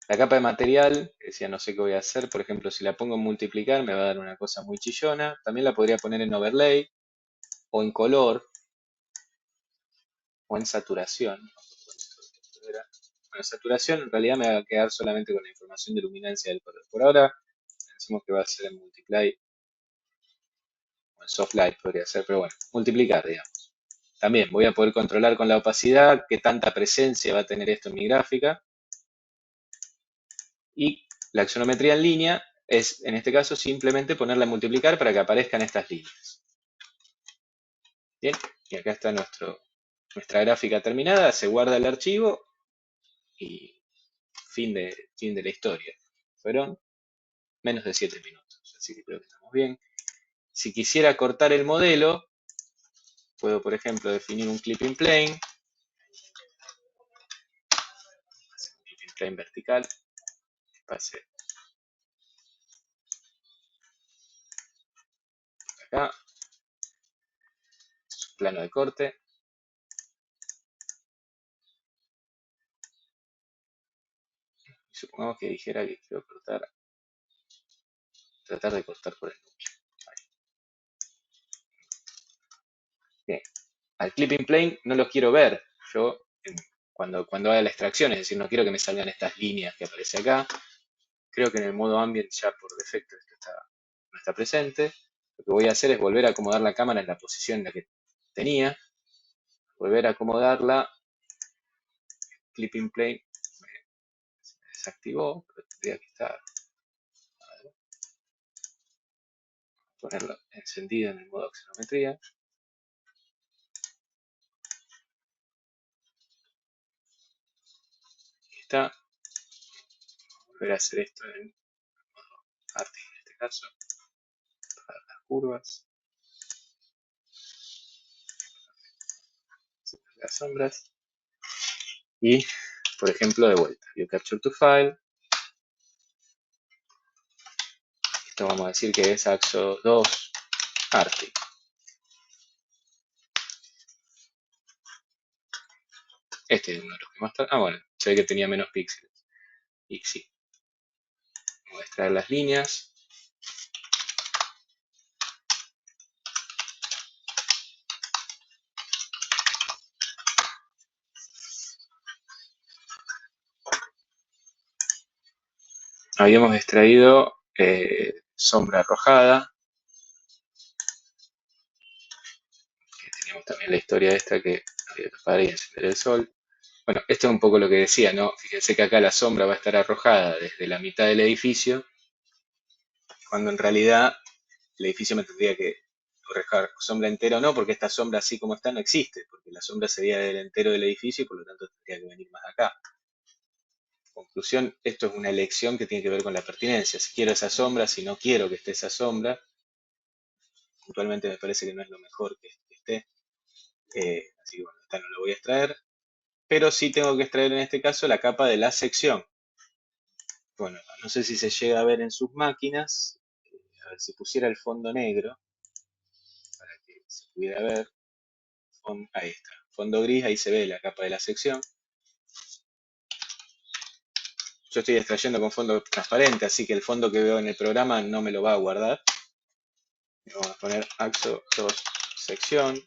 La capa de material, decía no sé qué voy a hacer, por ejemplo, si la pongo en multiplicar me va a dar una cosa muy chillona. También la podría poner en overlay o en color o en saturación. Bueno, en saturación en realidad me va a quedar solamente con la información de luminancia del color. Por ahora pensemos que va a ser en multiply o en soft light podría ser, pero bueno, multiplicar, digamos. También voy a poder controlar con la opacidad qué tanta presencia va a tener esto en mi gráfica. Y la axonometría en línea es, en este caso, simplemente ponerla en multiplicar para que aparezcan estas líneas. Bien, y acá está nuestra gráfica terminada, se guarda el archivo y fin de la historia. Fueron menos de 7 minutos, así que creo que estamos bien. Si quisiera cortar el modelo, puedo, por ejemplo, definir un clipping plane. Un clipping plane vertical. Que pase acá. Plano de corte. Y supongamos que dijera que quiero tratar de cortar por el núcleo. Bien. Al clipping plane no lo quiero ver yo cuando haga la extracción, es decir, no quiero que me salgan estas líneas que aparece acá. Creo que en el modo ambient ya por defecto esto no está presente. Lo que voy a hacer es volver a acomodar la cámara en la posición en la que tenía. Volver a acomodarla. Clipping plane se me desactivó, pero tendría que estar. Ponerlo encendido en el modo axonometría. Ahí está. Volver a hacer esto en modo Artist en este caso. Para las curvas. Las sombras. Y, por ejemplo, de vuelta. View Capture to File. Esto vamos a decir que es Axo 2 Arti. Este es uno de los que más tarda. Ah, bueno, se ve que tenía menos píxeles. Y sí. Voy a extraer las líneas. Habíamos extraído sombra arrojada. Que teníamos también la historia esta que había que apagar y encender el sol. Bueno, esto es un poco lo que decía, ¿no? Fíjense que acá la sombra va a estar arrojada desde la mitad del edificio, cuando en realidad el edificio me tendría que arrojar sombra entera o no, porque esta sombra así como está no existe, porque la sombra sería del entero del edificio y por lo tanto tendría que venir más acá. Conclusión, esto es una elección que tiene que ver con la pertinencia. Si quiero esa sombra, si no quiero que esté esa sombra, puntualmente me parece que no es lo mejor que esté. Así que bueno, esta no la voy a extraer. Pero sí tengo que extraer en este caso la capa de la sección. Bueno, no sé si se llega a ver en sus máquinas. A ver si pusiera el fondo negro para que se pudiera ver. Ahí está. Fondo gris, ahí se ve la capa de la sección. Yo estoy extrayendo con fondo transparente, así que el fondo que veo en el programa no me lo va a guardar. Vamos a poner AXO 2 sección.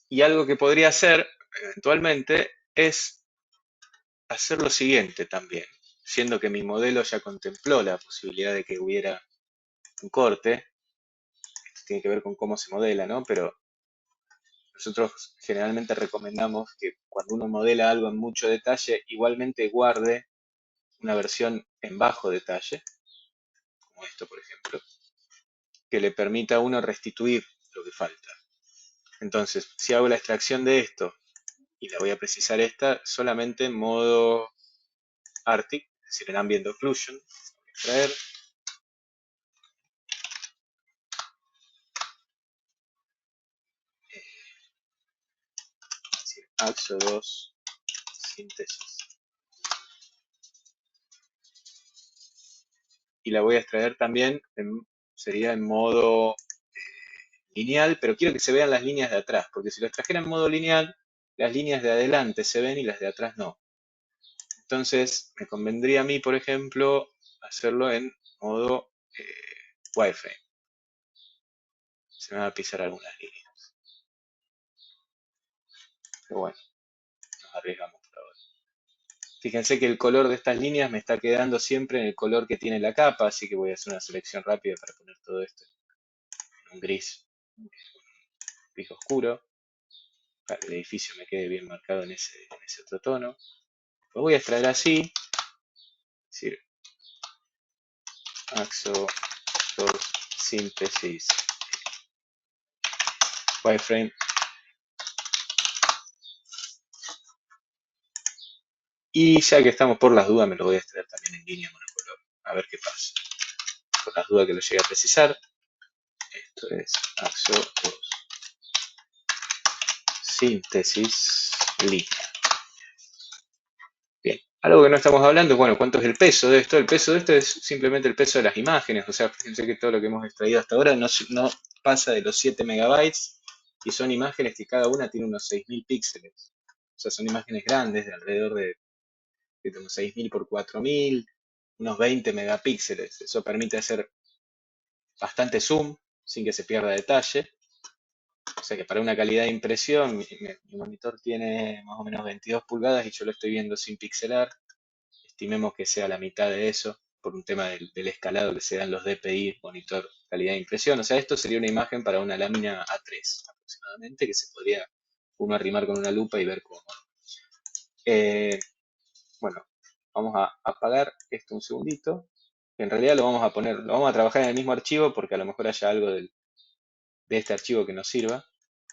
Y algo que podría hacer eventualmente es hacer lo siguiente también. Siendo que mi modelo ya contempló la posibilidad de que hubiera un corte. Esto tiene que ver con cómo se modela, ¿no? Pero nosotros generalmente recomendamos que cuando uno modela algo en mucho detalle, igualmente guarde una versión en bajo detalle, como esto por ejemplo, que le permita a uno restituir lo que falta. Entonces, si hago la extracción de esto, y la voy a precisar esta, solamente en modo Arctic, es decir, en Ambient Occlusion, voy a extraer, es decir, AXO 2 síntesis. Y la voy a extraer también, sería en modo lineal, pero quiero que se vean las líneas de atrás, porque si lo extrajera en modo lineal, las líneas de adelante se ven y las de atrás no. Entonces, me convendría a mí, por ejemplo, hacerlo en modo wireframe. Se me van a pisar algunas líneas. Pero bueno, nos arriesgamos por ahora. Fíjense que el color de estas líneas me está quedando siempre en el color que tiene la capa, así que voy a hacer una selección rápida para poner todo esto en un gris oscuro, para que el edificio me quede bien marcado en ese otro tono. Lo voy a extraer así, es decir, AXO 2 síntesis wireframe. Y ya que estamos por las dudas, me lo voy a extraer también en línea monocolor, a ver qué pasa. Por las dudas que lo llegue a precisar, esto es AXO 2 síntesis línea. Bien, algo que no estamos hablando es, bueno, ¿cuánto es el peso de esto? El peso de esto es simplemente el peso de las imágenes, o sea, fíjense que todo lo que hemos extraído hasta ahora no pasa de los 7 megabytes y son imágenes que cada una tiene unos 6000 píxeles. O sea, son imágenes grandes de alrededor de unos 6000 por 4000, unos 20 megapíxeles. Eso permite hacer bastante zoom sin que se pierda detalle. O sea que para una calidad de impresión, mi monitor tiene más o menos 22 pulgadas y yo lo estoy viendo sin pixelar. Estimemos que sea la mitad de eso, por un tema del escalado que se da en los DPI, monitor calidad de impresión. O sea, esto sería una imagen para una lámina A3 aproximadamente, que se podría uno arrimar con una lupa y ver cómo. Bueno, vamos a apagar esto un segundito. En realidad lo vamos a trabajar en el mismo archivo porque a lo mejor haya algo de este archivo que nos sirva.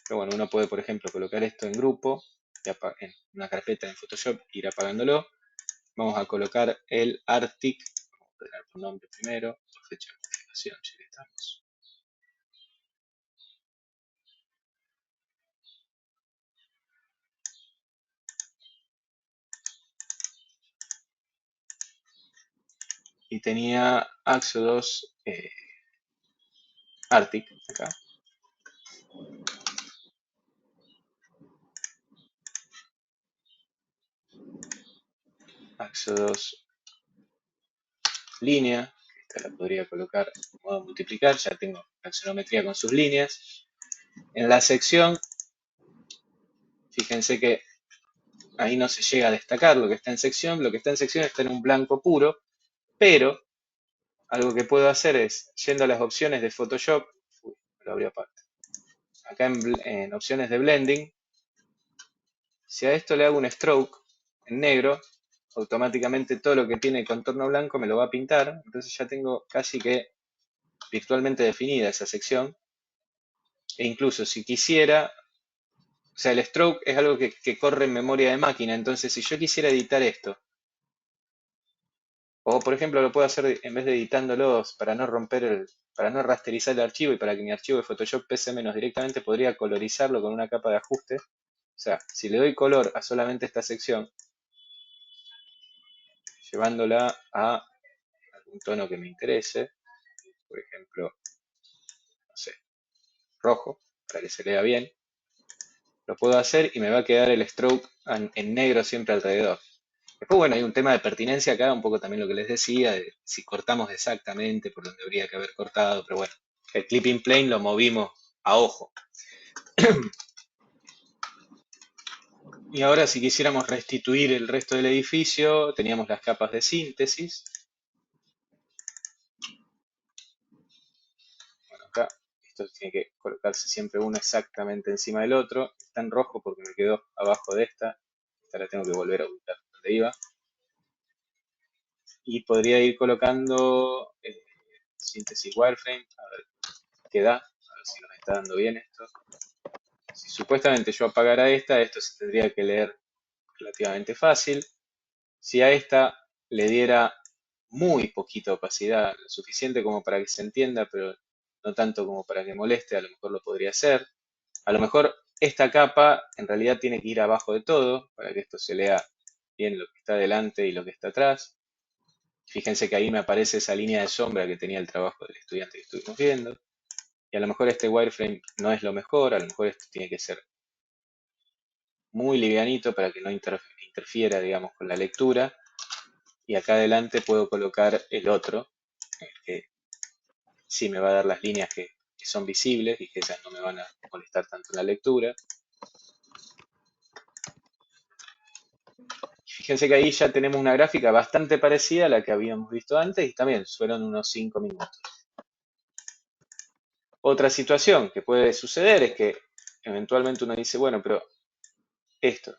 Pero bueno, uno puede, por ejemplo, colocar esto en grupo, en una carpeta en Photoshop, ir apagándolo. Vamos a colocar el Arctic, vamos a poner por nombre primero, por fecha de modificación, ya que estamos. Y tenía AXO 2 Arctic acá. AXO 2 línea, esta la podría colocar en modo multiplicar, ya tengo la axonometría con sus líneas. En la sección, fíjense que ahí no se llega a destacar lo que está en sección está en un blanco puro, pero algo que puedo hacer es, yendo a las opciones de Photoshop, lo abrí aparte, acá en opciones de blending, si a esto le hago un stroke en negro, automáticamente todo lo que tiene contorno blanco me lo va a pintar, entonces ya tengo casi que virtualmente definida esa sección, e incluso si quisiera, o sea, el stroke es algo que corre en memoria de máquina, entonces si yo quisiera editar esto, O, por ejemplo, lo puedo hacer en vez de editándolos para no para no rasterizar el archivo y para que mi archivo de Photoshop pese menos directamente, podría colorizarlo con una capa de ajuste. O sea, si le doy color a solamente esta sección, llevándola a algún tono que me interese, por ejemplo, no sé, rojo, para que se lea bien, lo puedo hacer y me va a quedar el stroke en negro siempre alrededor. Después, bueno, hay un tema de pertinencia acá, un poco también lo que les decía, de si cortamos exactamente por donde habría que haber cortado, pero bueno, el clipping plane lo movimos a ojo. Y ahora si quisiéramos restituir el resto del edificio, teníamos las capas de síntesis. Bueno, acá esto tiene que colocarse siempre uno exactamente encima del otro. Está en rojo porque me quedó abajo de esta. Esta la tengo que volver a ubicar donde iba. Y podría ir colocando síntesis wireframe, a ver qué da, a ver si nos está dando bien esto. Si supuestamente yo apagara esta, esto se tendría que leer relativamente fácil. Si a esta le diera muy poquita opacidad, lo suficiente como para que se entienda, pero no tanto como para que moleste, a lo mejor lo podría hacer. A lo mejor esta capa en realidad tiene que ir abajo de todo, para que esto se lea bien lo que está delante y lo que está atrás. Fíjense que ahí me aparece esa línea de sombra que tenía el trabajo del estudiante que estuvimos viendo. Y a lo mejor este wireframe no es lo mejor, a lo mejor esto tiene que ser muy livianito para que no interfiera, digamos, con la lectura. Y acá adelante puedo colocar el otro, que sí me va a dar las líneas que son visibles y que esas no me van a molestar tanto en la lectura. Fíjense que ahí ya tenemos una gráfica bastante parecida a la que habíamos visto antes y también fueron unos 5 minutos. Otra situación que puede suceder es que eventualmente uno dice, bueno, pero esto,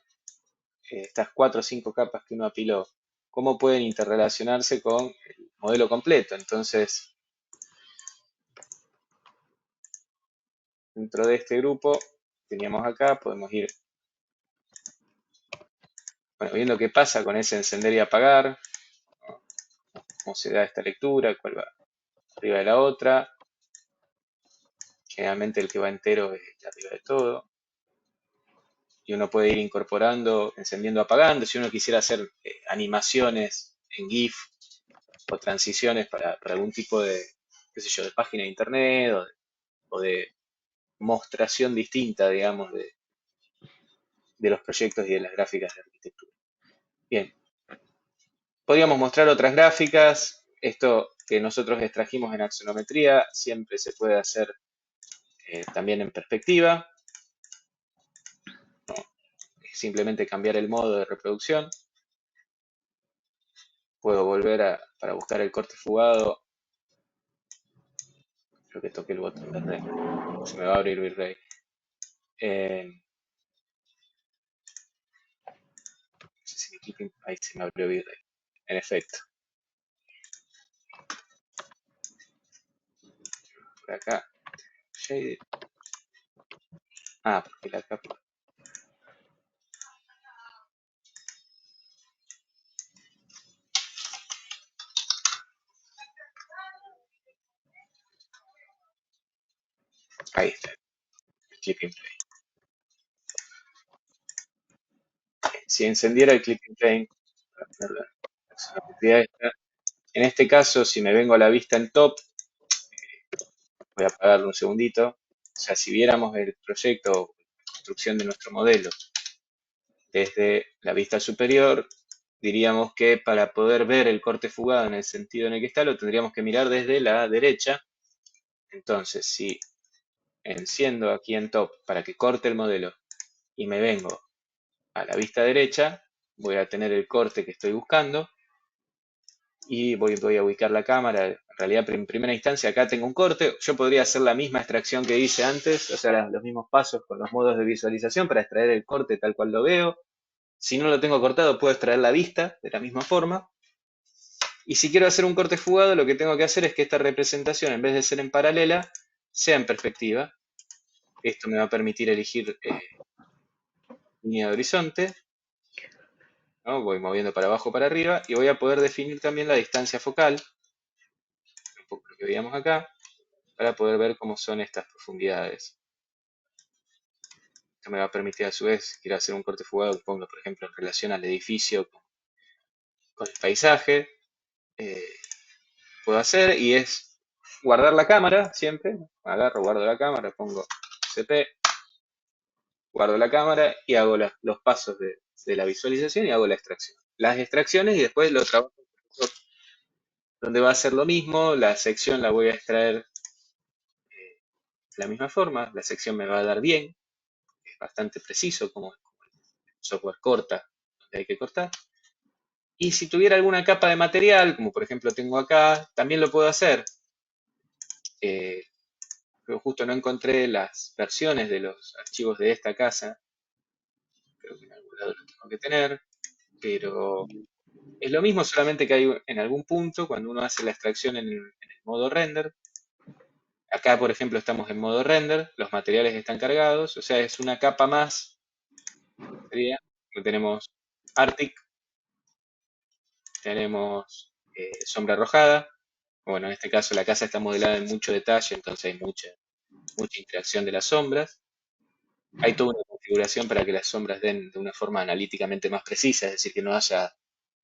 estas 4 o 5 capas que uno apiló, ¿cómo pueden interrelacionarse con el modelo completo? Entonces, dentro de este grupo, teníamos acá, podemos ir, bueno, viendo qué pasa con ese encender y apagar, ¿no? Cómo se da esta lectura, cuál va arriba de la otra. Generalmente el que va entero es el de arriba de todo. Y uno puede ir incorporando, encendiendo, apagando. Si uno quisiera hacer animaciones en GIF o transiciones para algún tipo de, qué sé yo, de página de internet o de mostración distinta, digamos, de los proyectos y de las gráficas de arquitectura. Bien, podríamos mostrar otras gráficas. Esto que nosotros extrajimos en axonometría siempre se puede hacer también en perspectiva. ¿No? Simplemente cambiar el modo de reproducción. Puedo volver para buscar el corte fugado. Creo que toqué el botón de rey. Se me va a abrir virrey. No sé si ahí se me abrió virrey. En efecto. Por acá. Shaded. Ah, porque la capa. Ahí está. El clipping plane. Si encendiera el clipping plane, para poner la axonometría esta, en este caso, si me vengo a la vista en top, voy a apagarlo un segundito. O sea, si viéramos el proyecto o construcción de nuestro modelo desde la vista superior, diríamos que para poder ver el corte fugado en el sentido en el que está, lo tendríamos que mirar desde la derecha. Entonces, si enciendo aquí en top para que corte el modelo y me vengo a la vista derecha, voy a tener el corte que estoy buscando y voy a ubicar la cámara. En realidad, en primera instancia, acá tengo un corte. Yo podría hacer la misma extracción que hice antes, o sea, los mismos pasos con los modos de visualización para extraer el corte tal cual lo veo. Si no lo tengo cortado, puedo extraer la vista de la misma forma. Y si quiero hacer un corte fugado, lo que tengo que hacer es que esta representación, en vez de ser en paralela, sea en perspectiva. Esto me va a permitir elegir línea de horizonte. ¿no? Voy moviendo para abajo, para arriba, y voy a poder definir también la distancia focal, un poco lo que veíamos acá, para poder ver cómo son estas profundidades. Esto me va a permitir a su vez, si quiero hacer un corte fugado, pongo por ejemplo en relación al edificio con el paisaje, eh, puedo hacer, y es guardar la cámara siempre, agarro, guardo la cámara, pongo CP, guardo la cámara y hago los pasos de la visualización y hago la extracción. Las extracciones y después lo trabajo en Photoshop, donde va a ser lo mismo, la sección la voy a extraer de la misma forma, la sección me va a dar bien, es bastante preciso como el software corta donde hay que cortar. Y si tuviera alguna capa de material, como por ejemplo tengo acá, también lo puedo hacer. Pero justo no encontré las versiones de los archivos de esta casa. Creo que en algún lado lo tengo que tener. Pero es lo mismo, solamente que hay en algún punto, cuando uno hace la extracción en el modo render. Acá, por ejemplo, estamos en modo render. Los materiales están cargados. O sea, es una capa más. Sería, tenemos Arctic, tenemos sombra arrojada. Bueno, en este caso la casa está modelada en mucho detalle, entonces hay mucha interacción de las sombras. Hay toda una configuración para que las sombras den de una forma analíticamente más precisa, es decir, que no haya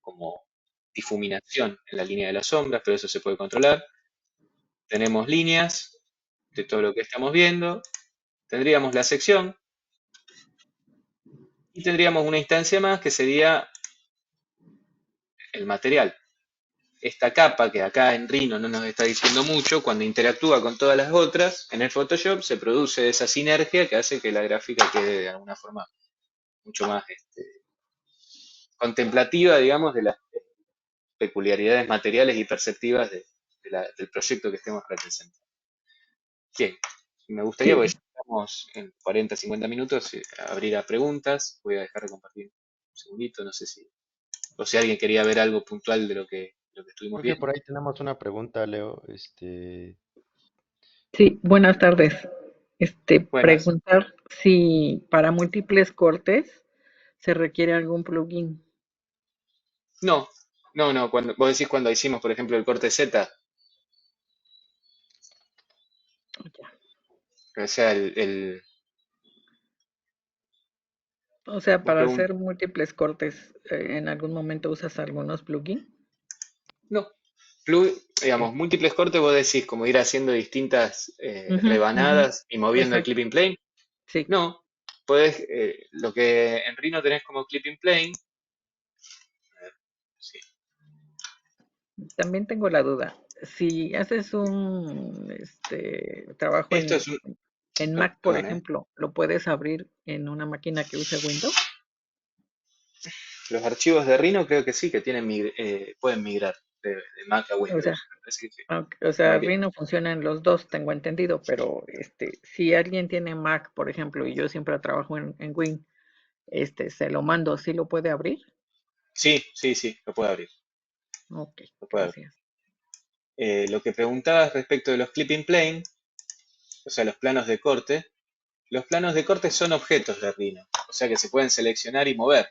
como difuminación en la línea de las sombras, pero eso se puede controlar. Tenemos líneas de todo lo que estamos viendo. Tendríamos la sección y tendríamos una instancia más que sería el material. Esta capa que acá en Rhino no nos está diciendo mucho, cuando interactúa con todas las otras, en el Photoshop se produce esa sinergia que hace que la gráfica quede de alguna forma mucho más contemplativa, digamos, de las peculiaridades materiales y perceptivas del proyecto que estemos representando. Bien, me gustaría, porque Sí, ya estamos en 40, 50 minutos, abrir a preguntas. Voy a dejar de compartir un segundito, no sé si, o si alguien quería ver algo puntual de lo que estuvimos Creo que viendo. por ahí tenemos una pregunta, Leo. sí, buenas tardes. Buenas. Preguntar si para múltiples cortes se requiere algún plugin. No, no, cuando, vos decís cuando hicimos, por ejemplo, el corte Z, Ya. o sea, O sea, vos para pregun- hacer múltiples cortes, ¿en algún momento usas algunos plugins? no, digamos, múltiples cortes, vos decís como ir haciendo distintas Ujú, ujú, rebanadas y moviendo el exacto, clipping plane. sí. No, puedes, lo que en Rhino tenés como clipping plane, sí. También tengo la duda. Si haces un trabajo Esto es un, en oh, Mac, por perdón, ejemplo, ¿lo puedes abrir en una máquina que use Windows? los archivos de Rhino creo que sí, que tienen pueden migrar de Mac a O sea, Windows. Me parece que sí. o La sea, mayoría. Rhino funciona en los dos, tengo entendido, pero si alguien tiene Mac, por ejemplo, y yo siempre trabajo en Win, se lo mando, ¿sí lo puede abrir? Sí, sí, sí, lo puede abrir. Ok, Lo puede abrir. gracias. Lo que preguntabas respecto de los clipping plane, o sea, los planos de corte son objetos de Rhino, o sea que se pueden seleccionar y mover.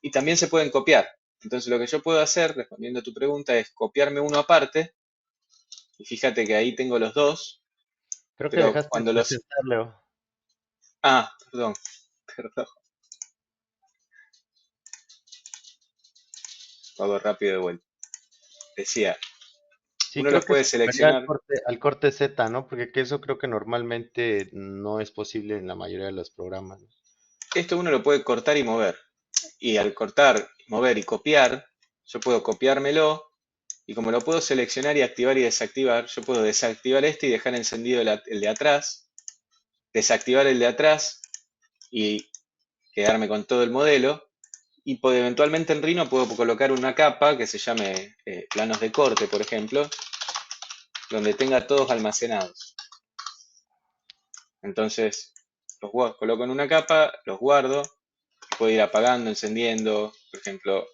Y también se pueden copiar. Entonces lo que yo puedo hacer, respondiendo a tu pregunta, es copiarme uno aparte, y fíjate que ahí tengo los dos, Creo que pero dejaste de cuando los... contestar, Leo. Ah, perdón, perdón, lo hago rápido de vuelta. Decía, Sí, uno creo los que se puede refería seleccionar. al corte Z, ¿no? Porque que eso creo que normalmente no es posible en la mayoría de los programas, ¿no? Esto uno lo puede cortar y mover. Y al cortar, mover y copiar, yo puedo copiármelo. Y como lo puedo seleccionar y activar y desactivar, yo puedo desactivar este y dejar encendido el de atrás, desactivar el de atrás y quedarme con todo el modelo. Y eventualmente en Rhino puedo colocar una capa que se llame planos de corte, por ejemplo, donde tenga todos almacenados. Entonces los coloco en una capa, los guardo, puedo ir apagando, encendiendo. Por ejemplo,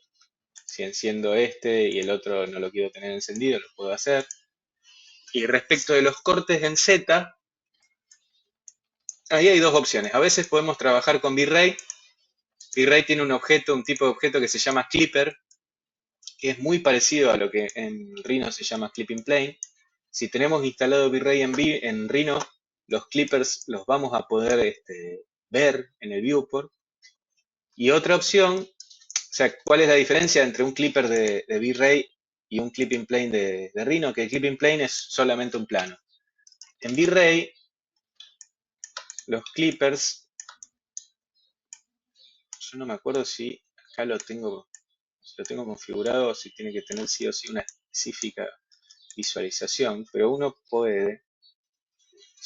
si enciendo este y el otro no lo quiero tener encendido, lo puedo hacer. Y respecto de los cortes en Z, ahí hay dos opciones. A veces podemos trabajar con V-Ray V-Ray tiene un objeto, un tipo de objeto que se llama Clipper, que es muy parecido a lo que en Rhino se llama Clipping Plane. Si tenemos instalado V-Ray en Rhino, los clippers los vamos a poder ver en el viewport. Y otra opción, o sea, ¿cuál es la diferencia entre un clipper de V-Ray y un clipping plane de Rhino? Que el clipping plane es solamente un plano. En V-Ray, los clippers, yo no me acuerdo si acá lo tengo configurado o si tiene que tener sí o sí una específica visualización, pero uno puede,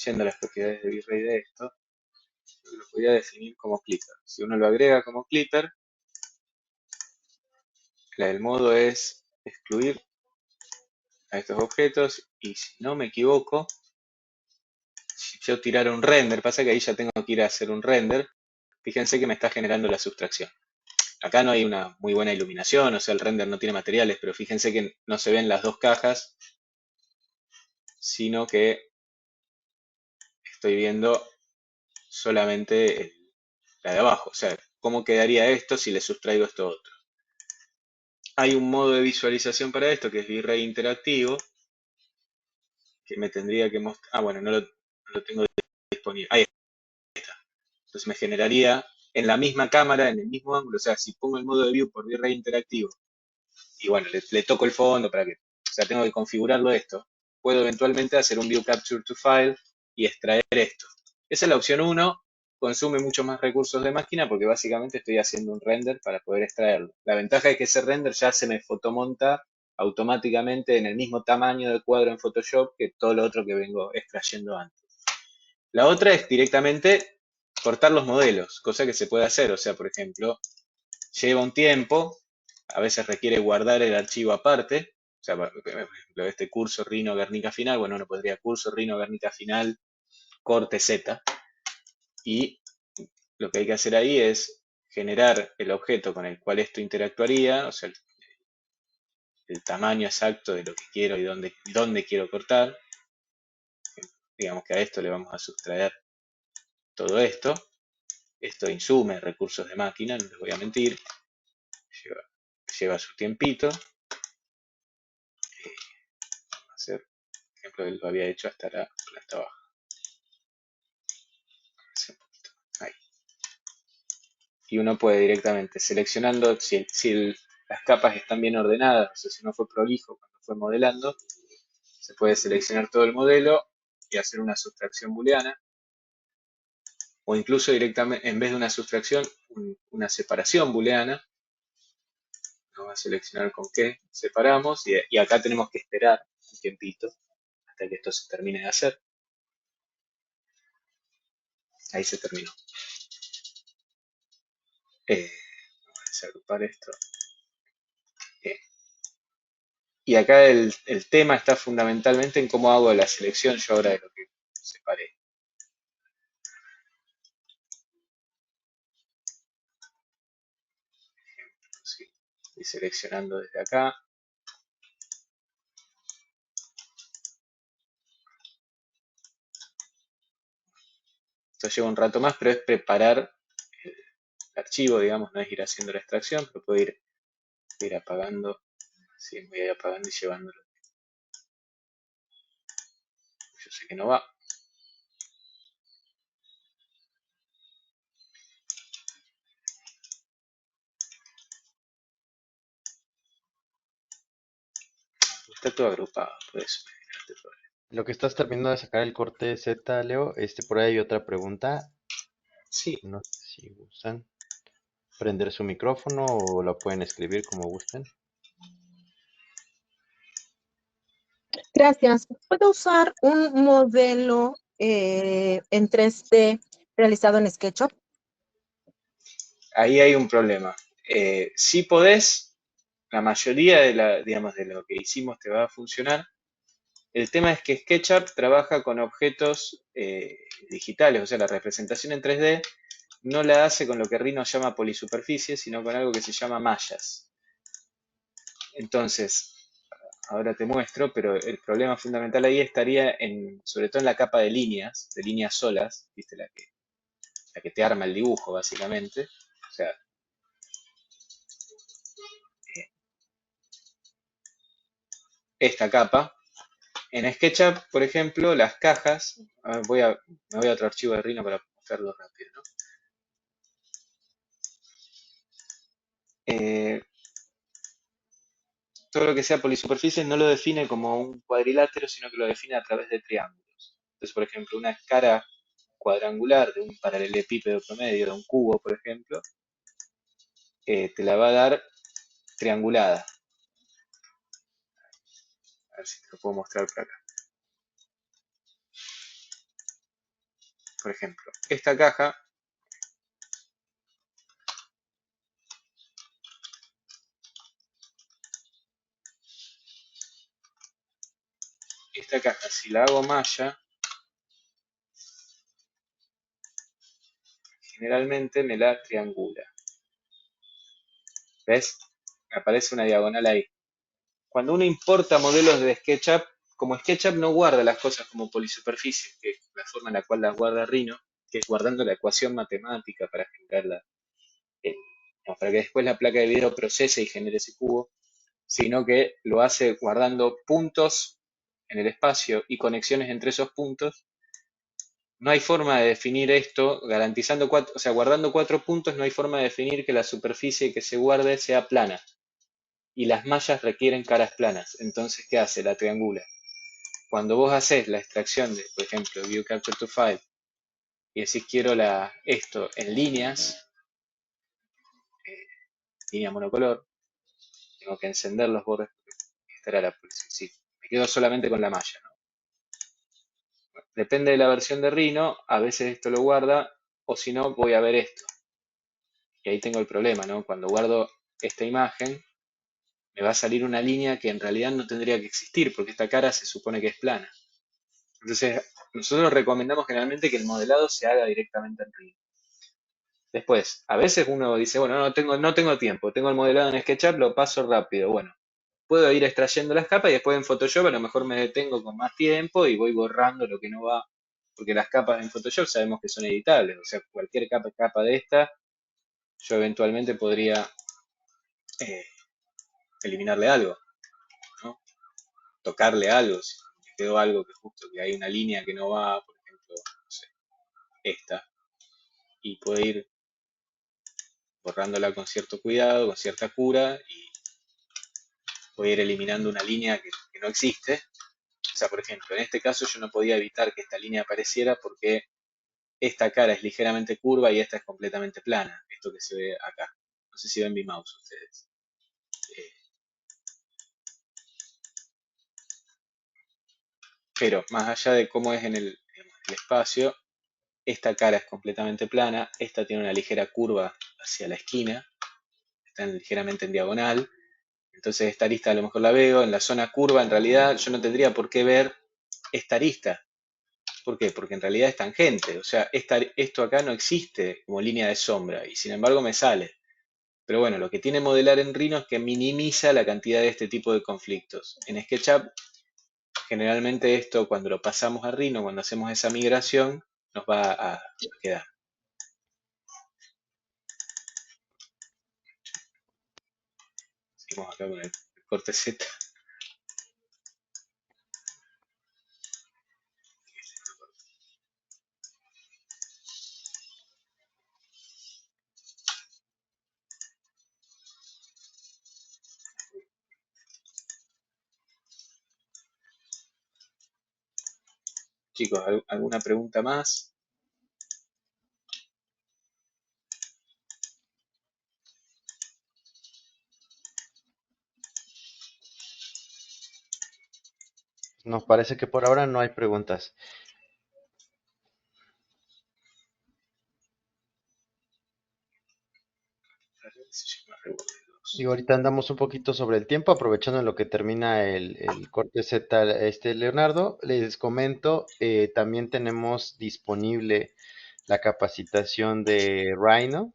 yendo a las propiedades de V-Ray de esto, lo podría definir como clipper. Si uno lo agrega como clipper, el modo es excluir a estos objetos y si no me equivoco, si yo tirara un render, pasa que ahí ya tengo que ir a hacer un render, fíjense que me está generando la sustracción. Acá no hay una muy buena iluminación, o sea, el render no tiene materiales, pero fíjense que no se ven las dos cajas, sino que estoy viendo solamente la de abajo. O sea, ¿cómo quedaría esto si le sustraigo esto otro? Hay un modo de visualización para esto, que es V-Ray interactivo, que me tendría que mostrar... Ah, bueno, no lo tengo disponible. Ahí está. Entonces me generaría en la misma cámara, en el mismo ángulo. O sea, si pongo el modo de view por V-Ray interactivo, y bueno, le toco el fondo para que... O sea, tengo que configurarlo esto. Puedo eventualmente hacer un view capture to file y extraer esto. Esa es la opción 1. Consume mucho más recursos de máquina porque básicamente estoy haciendo un render para poder extraerlo. La ventaja es que ese render ya se me fotomonta automáticamente en el mismo tamaño del cuadro en Photoshop que todo lo otro que vengo extrayendo antes. La otra es directamente cortar los modelos, cosa que se puede hacer. O sea, por ejemplo, lleva un tiempo, a veces requiere guardar el archivo aparte. O sea, por ejemplo, este curso Rhino Guernica Final, bueno, uno podría curso Rhino Guernica Final corte Z. Y lo que hay que hacer ahí es generar el objeto con el cual esto interactuaría, o sea, el tamaño exacto de lo que quiero y dónde quiero cortar. Digamos que a esto le vamos a sustraer todo esto. Esto insume recursos de máquina, no les voy a mentir. Lleva su tiempito. Vamos a hacer, por ejemplo, él lo había hecho hasta la planta baja. Ahí. Y uno puede directamente seleccionando, si las capas están bien ordenadas, o sea, si no fue prolijo cuando fue modelando, se puede seleccionar todo el modelo y hacer una sustracción booleana, o incluso directamente, en vez de una sustracción, una separación booleana. Vamos a seleccionar con qué separamos y acá tenemos que esperar un tiempito hasta que esto se termine de hacer. Ahí se terminó. Vamos a desagrupar esto. Y acá el tema está fundamentalmente en cómo hago la selección yo ahora de lo que separé. ¿Sí? Estoy seleccionando desde acá. Esto lleva un rato más, pero es preparar el archivo, digamos, no es ir haciendo la extracción, pero puedo ir apagando, sí, voy a ir apagando y llevándolo. Yo sé que no va. Está todo agrupado, por eso me genera este problema. Lo que estás terminando de sacar el corte Z, Leo, por ahí hay otra pregunta. Sí, No sé si gustan prender su micrófono o lo pueden escribir como gusten. Gracias. ¿Puedo usar un modelo en 3D realizado en SketchUp? ahí hay un problema. Si podés, la mayoría digamos, de lo que hicimos te va a funcionar. El tema es que SketchUp trabaja con objetos digitales, o sea, la representación en 3D no la hace con lo que Rhino llama polisuperficie, sino con algo que se llama mallas. Entonces, ahora te muestro, pero el problema fundamental ahí estaría sobre todo en la capa de líneas solas, ¿viste? La que te arma el dibujo, básicamente. O sea, esta capa. En SketchUp, por ejemplo, las cajas, a ver, me voy a otro archivo de Rhino para mostrarlo rápido, ¿no? Eh, todo lo que sea polisuperficies no lo define como un cuadrilátero, sino que lo define a través de triángulos. Entonces, por ejemplo, una escara cuadrangular de un paralelepípedo promedio, de un cubo, por ejemplo, te la va a dar triangulada. A ver si te lo puedo mostrar por acá. Por ejemplo, esta caja si la hago malla, generalmente me la triangula. ¿Ves? Me aparece una diagonal ahí. Cuando uno importa modelos de SketchUp, como SketchUp no guarda las cosas como polisuperficies, que es la forma en la cual las guarda Rhino, que es guardando la ecuación matemática para generarla, para que después la placa de video procese y genere ese cubo, sino que lo hace guardando puntos en el espacio y conexiones entre esos puntos. No hay forma de definir esto, garantizando guardando 4 puntos, no hay forma de definir que la superficie que se guarde sea plana. Y las mallas requieren caras planas. Entonces, ¿qué hace? La triangula. Cuando vos haces la extracción de, por ejemplo, View Capture to File, y decís quiero esto en líneas, línea monocolor, tengo que encender los bordes. Esta era la sí, me quedo solamente con la malla, ¿no? Bueno, depende de la versión de Rhino, a veces esto lo guarda, o si no, voy a ver esto. Y ahí tengo el problema, ¿no? Cuando guardo esta imagen, me va a salir una línea que en realidad no tendría que existir, porque esta cara se supone que es plana. Entonces, nosotros recomendamos generalmente que el modelado se haga directamente en Rhino. Después, a veces uno dice, bueno, no tengo tiempo, tengo el modelado en SketchUp, lo paso rápido. Bueno, puedo ir extrayendo las capas y después en Photoshop a lo mejor me detengo con más tiempo y voy borrando lo que no va, porque las capas en Photoshop sabemos que son editables, o sea, cualquier capa de esta, yo eventualmente podría eh, eliminarle algo, ¿no? Tocarle algo, si me quedó algo que justo que hay una línea que no va, por ejemplo, no sé, esta, y puedo ir borrándola con cierto cuidado, con cierta cura, y voy a ir eliminando una línea que no existe. O sea, por ejemplo, en este caso yo no podía evitar que esta línea apareciera porque esta cara es ligeramente curva y esta es completamente plana, esto que se ve acá. No sé si ven mi mouse ustedes. Eh, pero más allá de cómo es en el espacio, esta cara es completamente plana, esta tiene una ligera curva hacia la esquina, está ligeramente en diagonal, entonces esta arista a lo mejor la veo, en la zona curva en realidad yo no tendría por qué ver esta arista. ¿Por qué? Porque en realidad es tangente, o sea, esto acá no existe como línea de sombra y sin embargo me sale. Pero bueno, lo que tiene modelar en Rhino es que minimiza la cantidad de este tipo de conflictos. En SketchUp, generalmente esto cuando lo pasamos a Rhino, cuando hacemos esa migración, nos va a quedar. Seguimos acá con el corte Z. Chicos, ¿alguna pregunta más? Nos parece que por ahora no hay preguntas. Y ahorita andamos un poquito sobre el tiempo, aprovechando en lo que termina el corte Z, Leonardo, les comento, también tenemos disponible la capacitación de Rhino.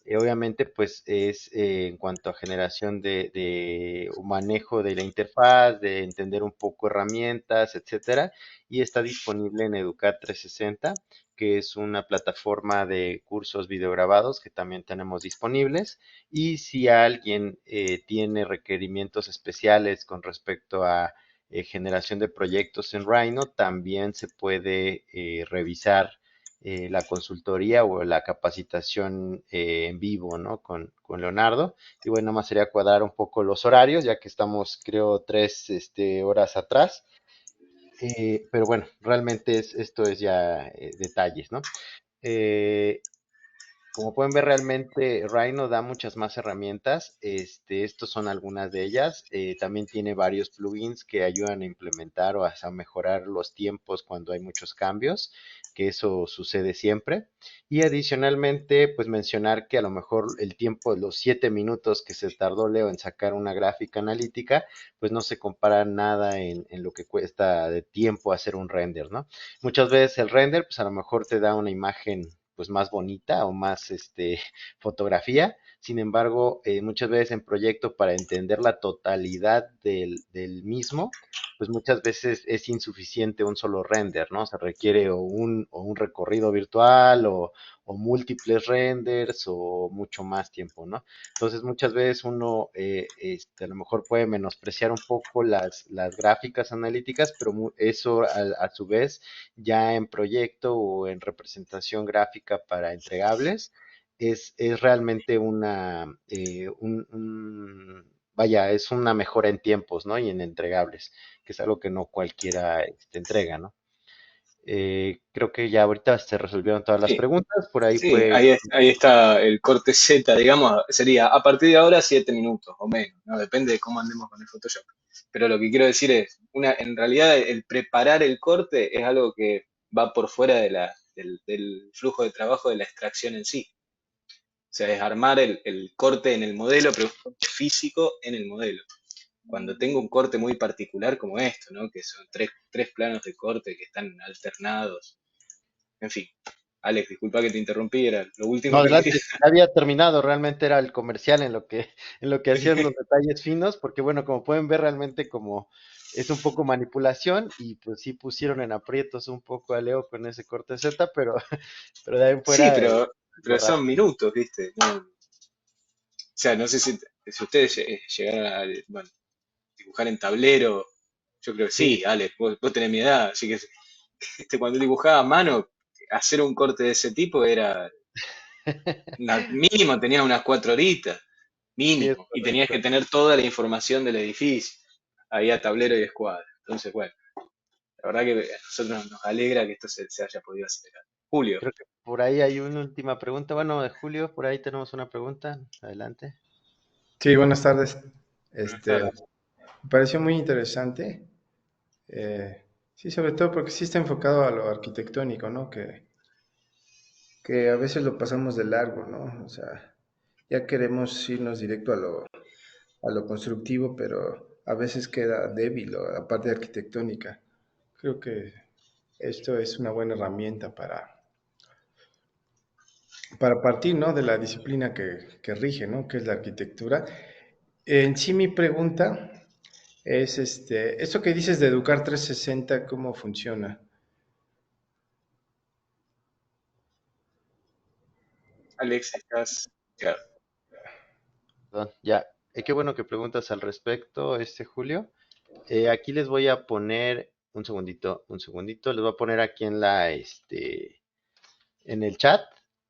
Obviamente, pues es en cuanto a generación de un manejo de la interfaz, de entender un poco herramientas, etcétera, y está disponible en Educat 360, que es una plataforma de cursos videograbados que también tenemos disponibles. Y si alguien tiene requerimientos especiales con respecto a generación de proyectos en Rhino, también se puede revisar la consultoría o la capacitación en vivo, ¿no? Con Leonardo. Y bueno, nada más sería cuadrar un poco los horarios, ya que estamos, creo, 3 horas atrás. Pero bueno, realmente esto es ya detalles, ¿no? Eh, Como pueden ver, realmente Rhino da muchas más herramientas. Estos son algunas de ellas. También tiene varios plugins que ayudan a implementar o a mejorar los tiempos cuando hay muchos cambios, que eso sucede siempre. Y adicionalmente, pues mencionar que a lo mejor el tiempo de los 7 minutos que se tardó Leo en sacar una gráfica analítica, pues no se compara nada en lo que cuesta de tiempo hacer un render, ¿no? Muchas veces el render, pues a lo mejor te da una imagen pues más bonita o más fotografía. Sin embargo, muchas veces en proyecto para entender la totalidad del mismo, pues muchas veces es insuficiente un solo render, ¿no? Se requiere o un recorrido virtual o múltiples renders o mucho más tiempo, ¿no? Entonces muchas veces uno a lo mejor puede menospreciar un poco las gráficas analíticas, pero eso a su vez ya en proyecto o en representación gráfica para entregables, es realmente vaya, es una mejora en tiempos, ¿no? Y en entregables, que es algo que no cualquiera entrega, ¿no? Creo que ya ahorita se resolvieron todas las Sí, preguntas, por ahí sí, fue, ahí está el corte Z, digamos, sería a partir de ahora 7 minutos o menos, ¿no? Depende de cómo andemos con el Photoshop. Pero lo que quiero decir es, en realidad el preparar el corte es algo que va por fuera del flujo de trabajo de la extracción en sí. O sea, es armar el corte en el modelo, pero un corte físico en el modelo. Cuando tengo un corte muy particular como esto, ¿no? Que son tres planos de corte que están alternados. En fin, Alex, disculpa que te interrumpí, era lo no, último que quería. adelante, ya había terminado, realmente era el comercial en lo que hacían los detalles finos, porque bueno, como pueden ver, realmente como es un poco manipulación y pues sí pusieron en aprietos un poco a Leo con ese corte Z, pero de ahí en Sí, fuera pero algo son rápido. minutos, ¿viste? No, o sea, no sé si ustedes llegaron a, bueno, dibujar en tablero. Yo creo que Sí, sí, Alex, vos tenés mi edad, así que cuando dibujaba a mano, hacer un corte de ese tipo era, mínimo tenías unas 4 horitas, sí es mínimo, y tenías correcto. que tener toda la información del edificio, ahí a tablero y escuadra. Entonces, bueno, la verdad que a nosotros nos alegra que esto se haya podido acelerar. Julio, Creo que por ahí hay una última pregunta. Bueno, de Julio, por ahí tenemos una pregunta. Adelante. Sí, buenas tardes. buenas tardes. Me pareció muy interesante. Sí, sobre todo porque sí está enfocado a lo arquitectónico, ¿no? Que a veces lo pasamos de largo, ¿no? O sea, ya queremos irnos directo a lo constructivo, pero a veces queda débil la parte arquitectónica. Creo que esto es una buena herramienta para partir, ¿no? De la disciplina que rige, ¿no? Que es la arquitectura. En sí mi pregunta es, esto que dices de Educar 360, ¿cómo funciona? Alex, estás. Claro. Perdón, ya. Qué bueno que preguntas al respecto, Julio. Aquí les voy a poner un segundito, les voy a poner aquí en el chat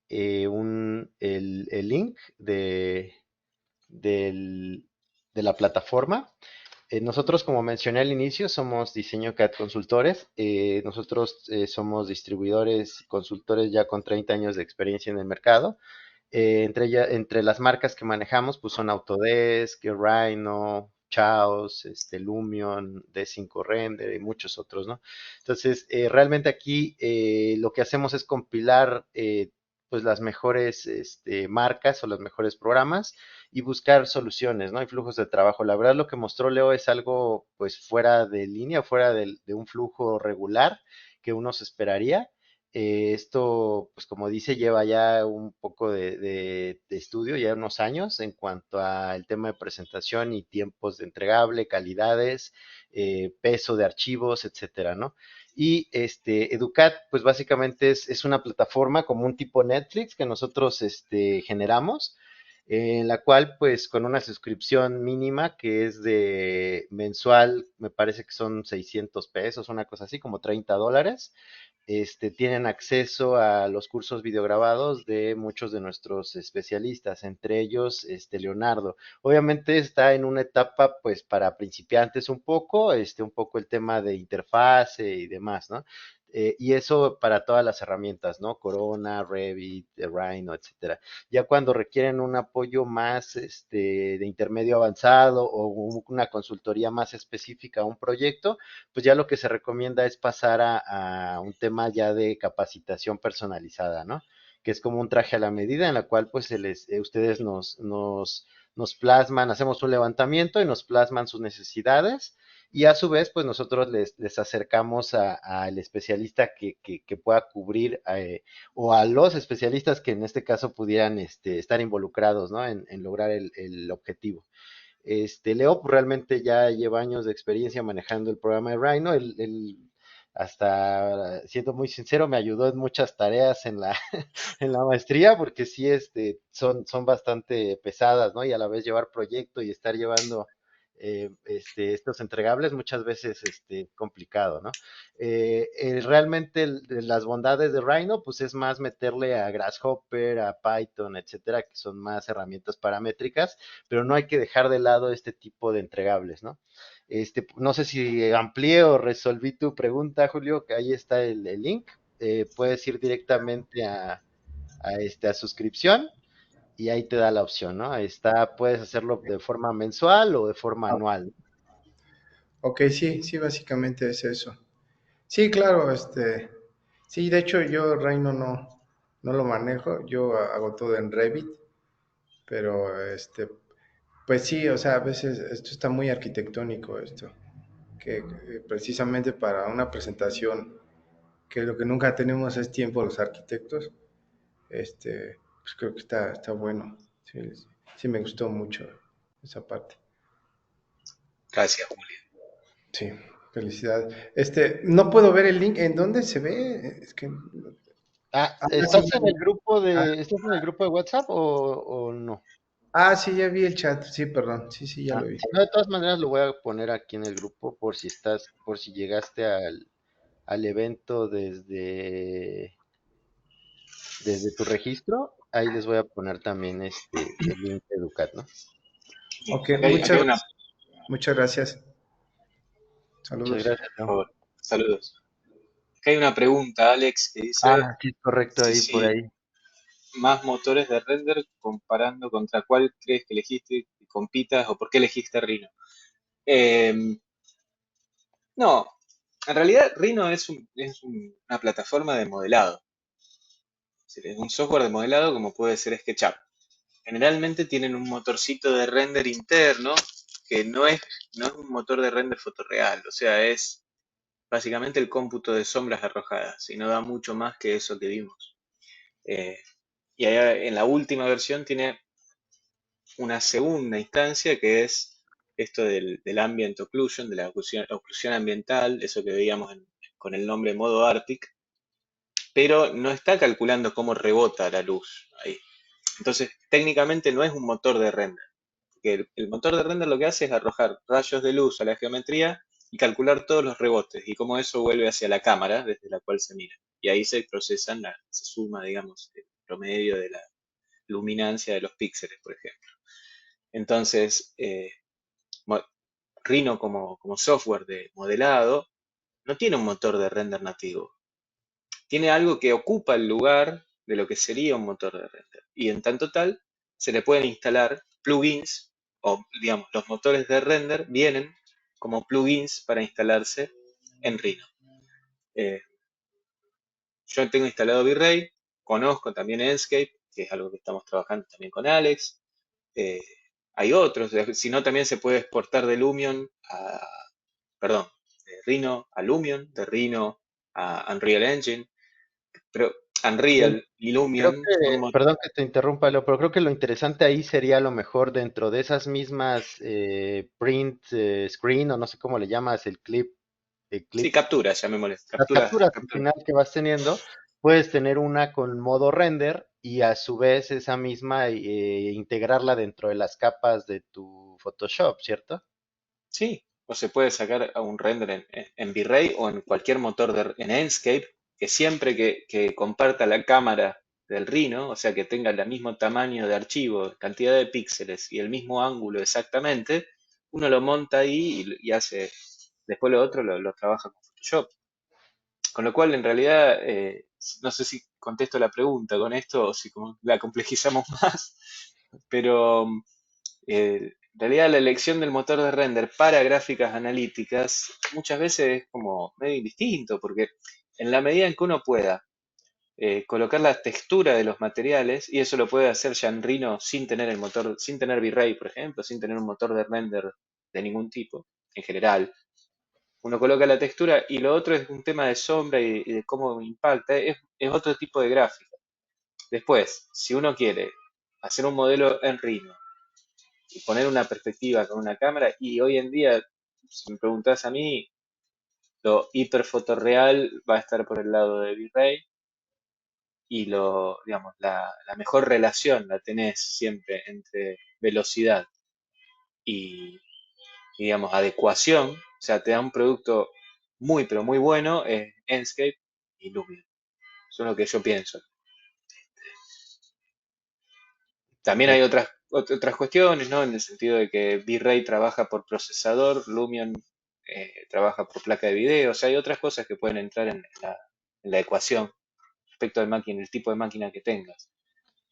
el link del- de la plataforma. Nosotros, como mencioné al inicio, somos Diseño CAD Consultores. Nosotros somos distribuidores y consultores ya con 30 años de experiencia en el mercado. Entre las marcas que manejamos, pues son Autodesk, Rhino, Chaos, Lumion, D5 Render y muchos otros, ¿no? Entonces, realmente aquí lo que hacemos es compilar pues las mejores marcas o los mejores programas y buscar soluciones, ¿no? Y flujos de trabajo. La verdad, lo que mostró Leo es algo pues fuera de línea, fuera de un flujo regular que uno se esperaría. Esto, pues como dice, lleva ya un poco de estudio, ya unos años en cuanto al tema de presentación y tiempos de entregable, calidades, peso de archivos, etcétera, ¿no? Y Educat, pues básicamente es una plataforma como un tipo Netflix que nosotros generamos en la cual pues con una suscripción mínima que es de mensual, me parece que son 600 pesos, una cosa así, como $30, tienen acceso a los cursos videograbados de muchos de nuestros especialistas, entre ellos Leonardo. Obviamente está en una etapa pues para principiantes un poco el tema de interfase y demás, ¿no? Y eso para todas las herramientas, ¿no? Corona, Revit, Rhino, etcétera. Ya cuando requieren un apoyo más de intermedio avanzado o una consultoría más específica a un proyecto, pues ya lo que se recomienda es pasar a un tema ya de capacitación personalizada, ¿no? Que es como un traje a la medida en la cual pues ustedes nos plasman, hacemos un levantamiento y nos plasman sus necesidades y a su vez pues nosotros les acercamos al especialista que pueda cubrir o a los especialistas que en este caso pudieran estar involucrados, ¿no? En lograr el objetivo. Leo pues, realmente ya lleva años de experiencia manejando el programa de Rhino. Él, hasta, siendo muy sincero, me ayudó en muchas tareas en la, en la maestría, porque sí, son bastante pesadas, ¿no? Y a la vez llevar proyecto y estar llevando estos entregables muchas veces complicado, ¿no? Realmente las bondades de Rhino, pues es más meterle a Grasshopper, a Python, etcétera, que son más herramientas paramétricas, pero no hay que dejar de lado este tipo de entregables, ¿no? No sé si amplié o resolví tu pregunta, Julio, que ahí está el link. Puedes ir directamente a suscripción y ahí te da la opción, ¿no? Puedes hacerlo de forma mensual o de forma anual. Ok, sí, sí, básicamente es eso. Sí, claro, sí, de hecho yo Rhino no lo manejo, yo hago todo en Revit, pero pues sí, o sea, a veces esto está muy arquitectónico esto, que precisamente para una presentación, que lo que nunca tenemos es tiempo los arquitectos, pues creo que está bueno, sí, sí me gustó mucho esa parte. Gracias, Julio. Sí, felicidades. No puedo ver el link, ¿en dónde se ve? Es que... sí, ¿Estás en el grupo ah, de WhatsApp o no? sí, ya vi el chat, sí, perdón, sí, sí, ya lo vi. Si no, de todas maneras lo voy a poner aquí en el grupo por si llegaste al evento desde tu registro, ahí les voy a poner también el link de Educat, ¿no? Ok, Acá hay una, muchas gracias. Muchas Saludos. gracias, por ¿no? favor, saludos. Acá hay una pregunta, Alex, que dice Sí, correcto, ahí por si ahí. más motores de render comparando contra cuál crees que elegiste y compitas o por qué elegiste Rhino. Eh, no, en realidad Rhino una plataforma de modelado. Es un software de modelado como puede ser SketchUp. Generalmente tienen un motorcito de render interno que no es un motor de render fotorreal, o sea, es básicamente el cómputo de sombras arrojadas y no da mucho más que eso que vimos. Eh, y ahí, en la última versión tiene una segunda instancia que es esto del ambient occlusion, de la oclusión ambiental, eso que veíamos con el nombre modo Arctic, pero no está calculando cómo rebota la luz ahí. Entonces, técnicamente no es un motor de render, porque el motor de render lo que hace es arrojar rayos de luz a la geometría y calcular todos los rebotes y cómo eso vuelve hacia la cámara desde la cual se mira. Y ahí se procesan, se suma, digamos, el promedio de la luminancia de los píxeles, por ejemplo. Entonces, Rhino como software de modelado no tiene un motor de render nativo. Tiene algo que ocupa el lugar de lo que sería un motor de render. Y en tanto tal, se le pueden instalar plugins, o digamos, los motores de render vienen como plugins para instalarse en Rhino. Eh, yo tengo instalado V-Ray, conozco también Enscape, que es algo que estamos trabajando también con Alex. Eh, hay otros, si no también se puede exportar de Lumion perdón, de Rhino a Lumion, de Rhino a Unreal Engine, pero Sí, Unreal y creo Lumion son perdón que te interrumpa, Leo, pero creo que lo interesante ahí sería a lo mejor dentro de esas mismas print screen o no sé cómo le llamas, el sí, clip, capturas, llamémosle, las capturas, capturas al capturas. final que vas teniendo, puedes tener una con modo render y a su vez esa misma integrarla dentro de las capas de tu Photoshop, ¿cierto? Sí, o se puede sacar a un render en V-Ray o en cualquier motor en Enscape, que siempre que comparta la cámara del Rhino, o sea que tenga el mismo tamaño de archivo, cantidad de píxeles y el mismo ángulo exactamente, uno lo monta ahí y hace, después lo otro lo trabaja con Photoshop. Con lo cual, en realidad, no sé si contesto la pregunta con esto o si la complejizamos más, pero en realidad la elección del motor de render para gráficas analíticas muchas veces es como medio indistinto, porque en la medida en que uno pueda colocar la textura de los materiales, y eso lo puede hacer ya en Rhino sin tener el motor, sin tener V-Ray, por ejemplo, sin tener un motor de render de ningún tipo, en general. Uno coloca la textura y lo otro es un tema de sombra y de cómo impacta, es otro tipo de gráfica. Después, si uno quiere hacer un modelo en Rhino y poner una perspectiva con una cámara, y hoy en día, si me preguntas a mí, lo hiperfotorreal va a estar por el lado de V-Ray y digamos, la mejor relación la tenés siempre entre velocidad y, digamos, adecuación, o sea, te da un producto muy, pero muy bueno, es Enscape y Lumion. Eso es lo que yo pienso. También hay otras cuestiones, ¿no? En el sentido de que V-Ray trabaja por procesador, Lumion trabaja por placa de video, o sea, hay otras cosas que pueden entrar en la ecuación respecto al máquina, el tipo de máquina que tengas.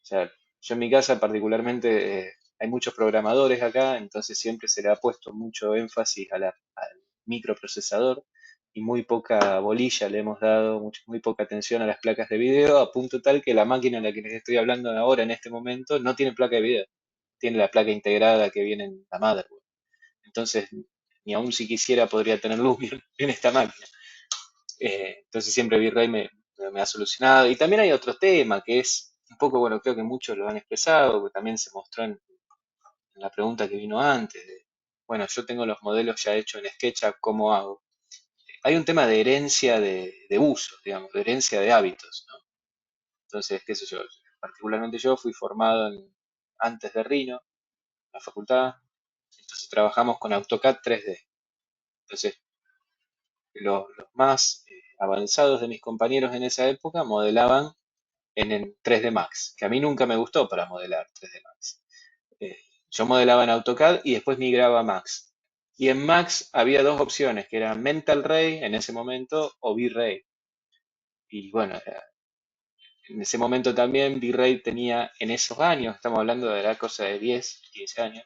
O sea, yo en mi casa particularmente hay muchos programadores acá, entonces siempre se le ha puesto mucho énfasis al microprocesador y muy poca bolilla le hemos dado, muy poca atención a las placas de video, a punto tal que la máquina en la que les estoy hablando ahora en este momento no tiene placa de video, tiene la placa integrada que viene en la motherboard. Entonces, ni aun si quisiera podría tener Lumion en esta máquina. Entonces siempre V-Ray me ha solucionado. Y también hay otro tema que es un poco, bueno, creo que muchos lo han expresado, que también se mostró en la pregunta que vino antes. Bueno, yo tengo los modelos ya hechos en SketchUp, ¿cómo hago? Hay un tema de herencia de uso, digamos, de herencia de hábitos, ¿no? Entonces, qué sé yo, particularmente yo fui formado antes de Rhino, en la facultad, entonces trabajamos con AutoCAD 3D. Entonces, los más avanzados de mis compañeros en esa época modelaban en 3D Max, que a mí nunca me gustó para modelar 3D Max. Eh, yo modelaba en AutoCAD y después migraba a Max. Y en Max había dos opciones, que eran Mental Ray en ese momento o V-Ray. Y bueno, en ese momento también V-Ray tenía, en esos años, estamos hablando de la cosa de 10, 15 años,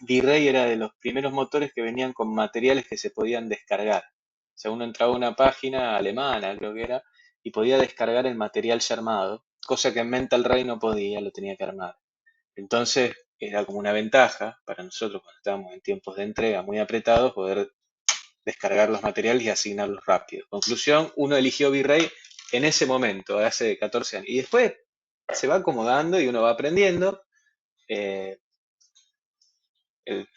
V-Ray era de los primeros motores que venían con materiales que se podían descargar. O sea, uno entraba a una página alemana, creo que era, y podía descargar el material ya armado, cosa que en Mental Ray no podía, lo tenía que armar. Entonces, era como una ventaja para nosotros cuando estábamos en tiempos de entrega muy apretados, poder descargar los materiales y asignarlos rápido. Conclusión, uno eligió V-Ray en ese momento, hace 14 años. Y después se va acomodando y uno va aprendiendo. Eh,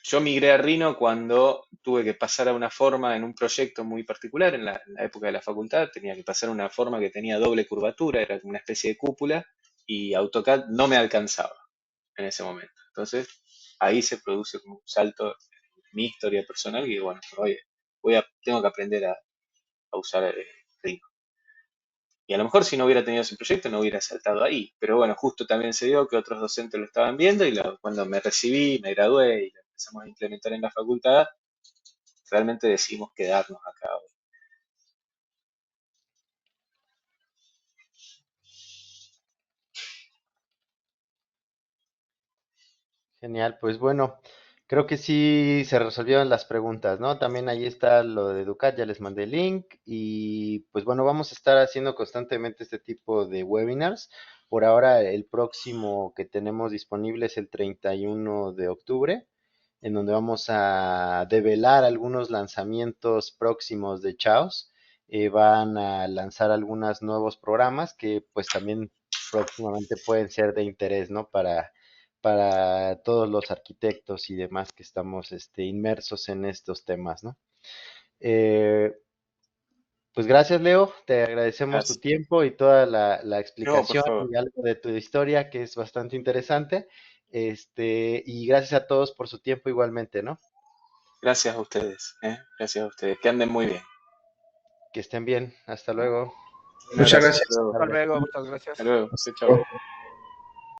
yo migré a Rhino cuando tuve que pasar a una forma en un proyecto muy particular, en la época de la facultad, tenía que pasar a una forma que tenía doble curvatura, era como una especie de cúpula, y AutoCAD no me alcanzaba en ese momento. Entonces, ahí se produce como un salto en mi historia personal y bueno, oye, tengo que aprender a usar Rhino. Y a lo mejor si no hubiera tenido ese proyecto no hubiera saltado ahí. Pero bueno, justo también se dio que otros docentes lo estaban viendo y cuando me recibí, me gradué y lo empezamos a implementar en la facultad, realmente decidimos quedarnos acá. Genial, pues bueno, creo que sí se resolvieron las preguntas, ¿no? También ahí está lo de Educat, ya les mandé el link y pues bueno, vamos a estar haciendo constantemente este tipo de webinars. Por ahora, el próximo que tenemos disponible es el 31 de octubre, en donde vamos a develar algunos lanzamientos próximos de Chaos. Van a lanzar algunos nuevos programas que pues también próximamente pueden ser de interés, ¿no? Para todos los arquitectos y demás que estamos inmersos en estos temas, ¿no? Eh, Pues gracias, Leo. Te agradecemos tu Gracias. tiempo y toda la No, por explicación favor. y algo de tu historia, que es bastante interesante. Y gracias a todos por su tiempo igualmente, ¿no? Gracias a ustedes. Gracias a ustedes. Que anden muy bien. Que estén bien. Hasta luego. Un Muchas abrazo. gracias. Hasta luego. Hasta luego, muchas Hasta gracias. luego. Chau, chau.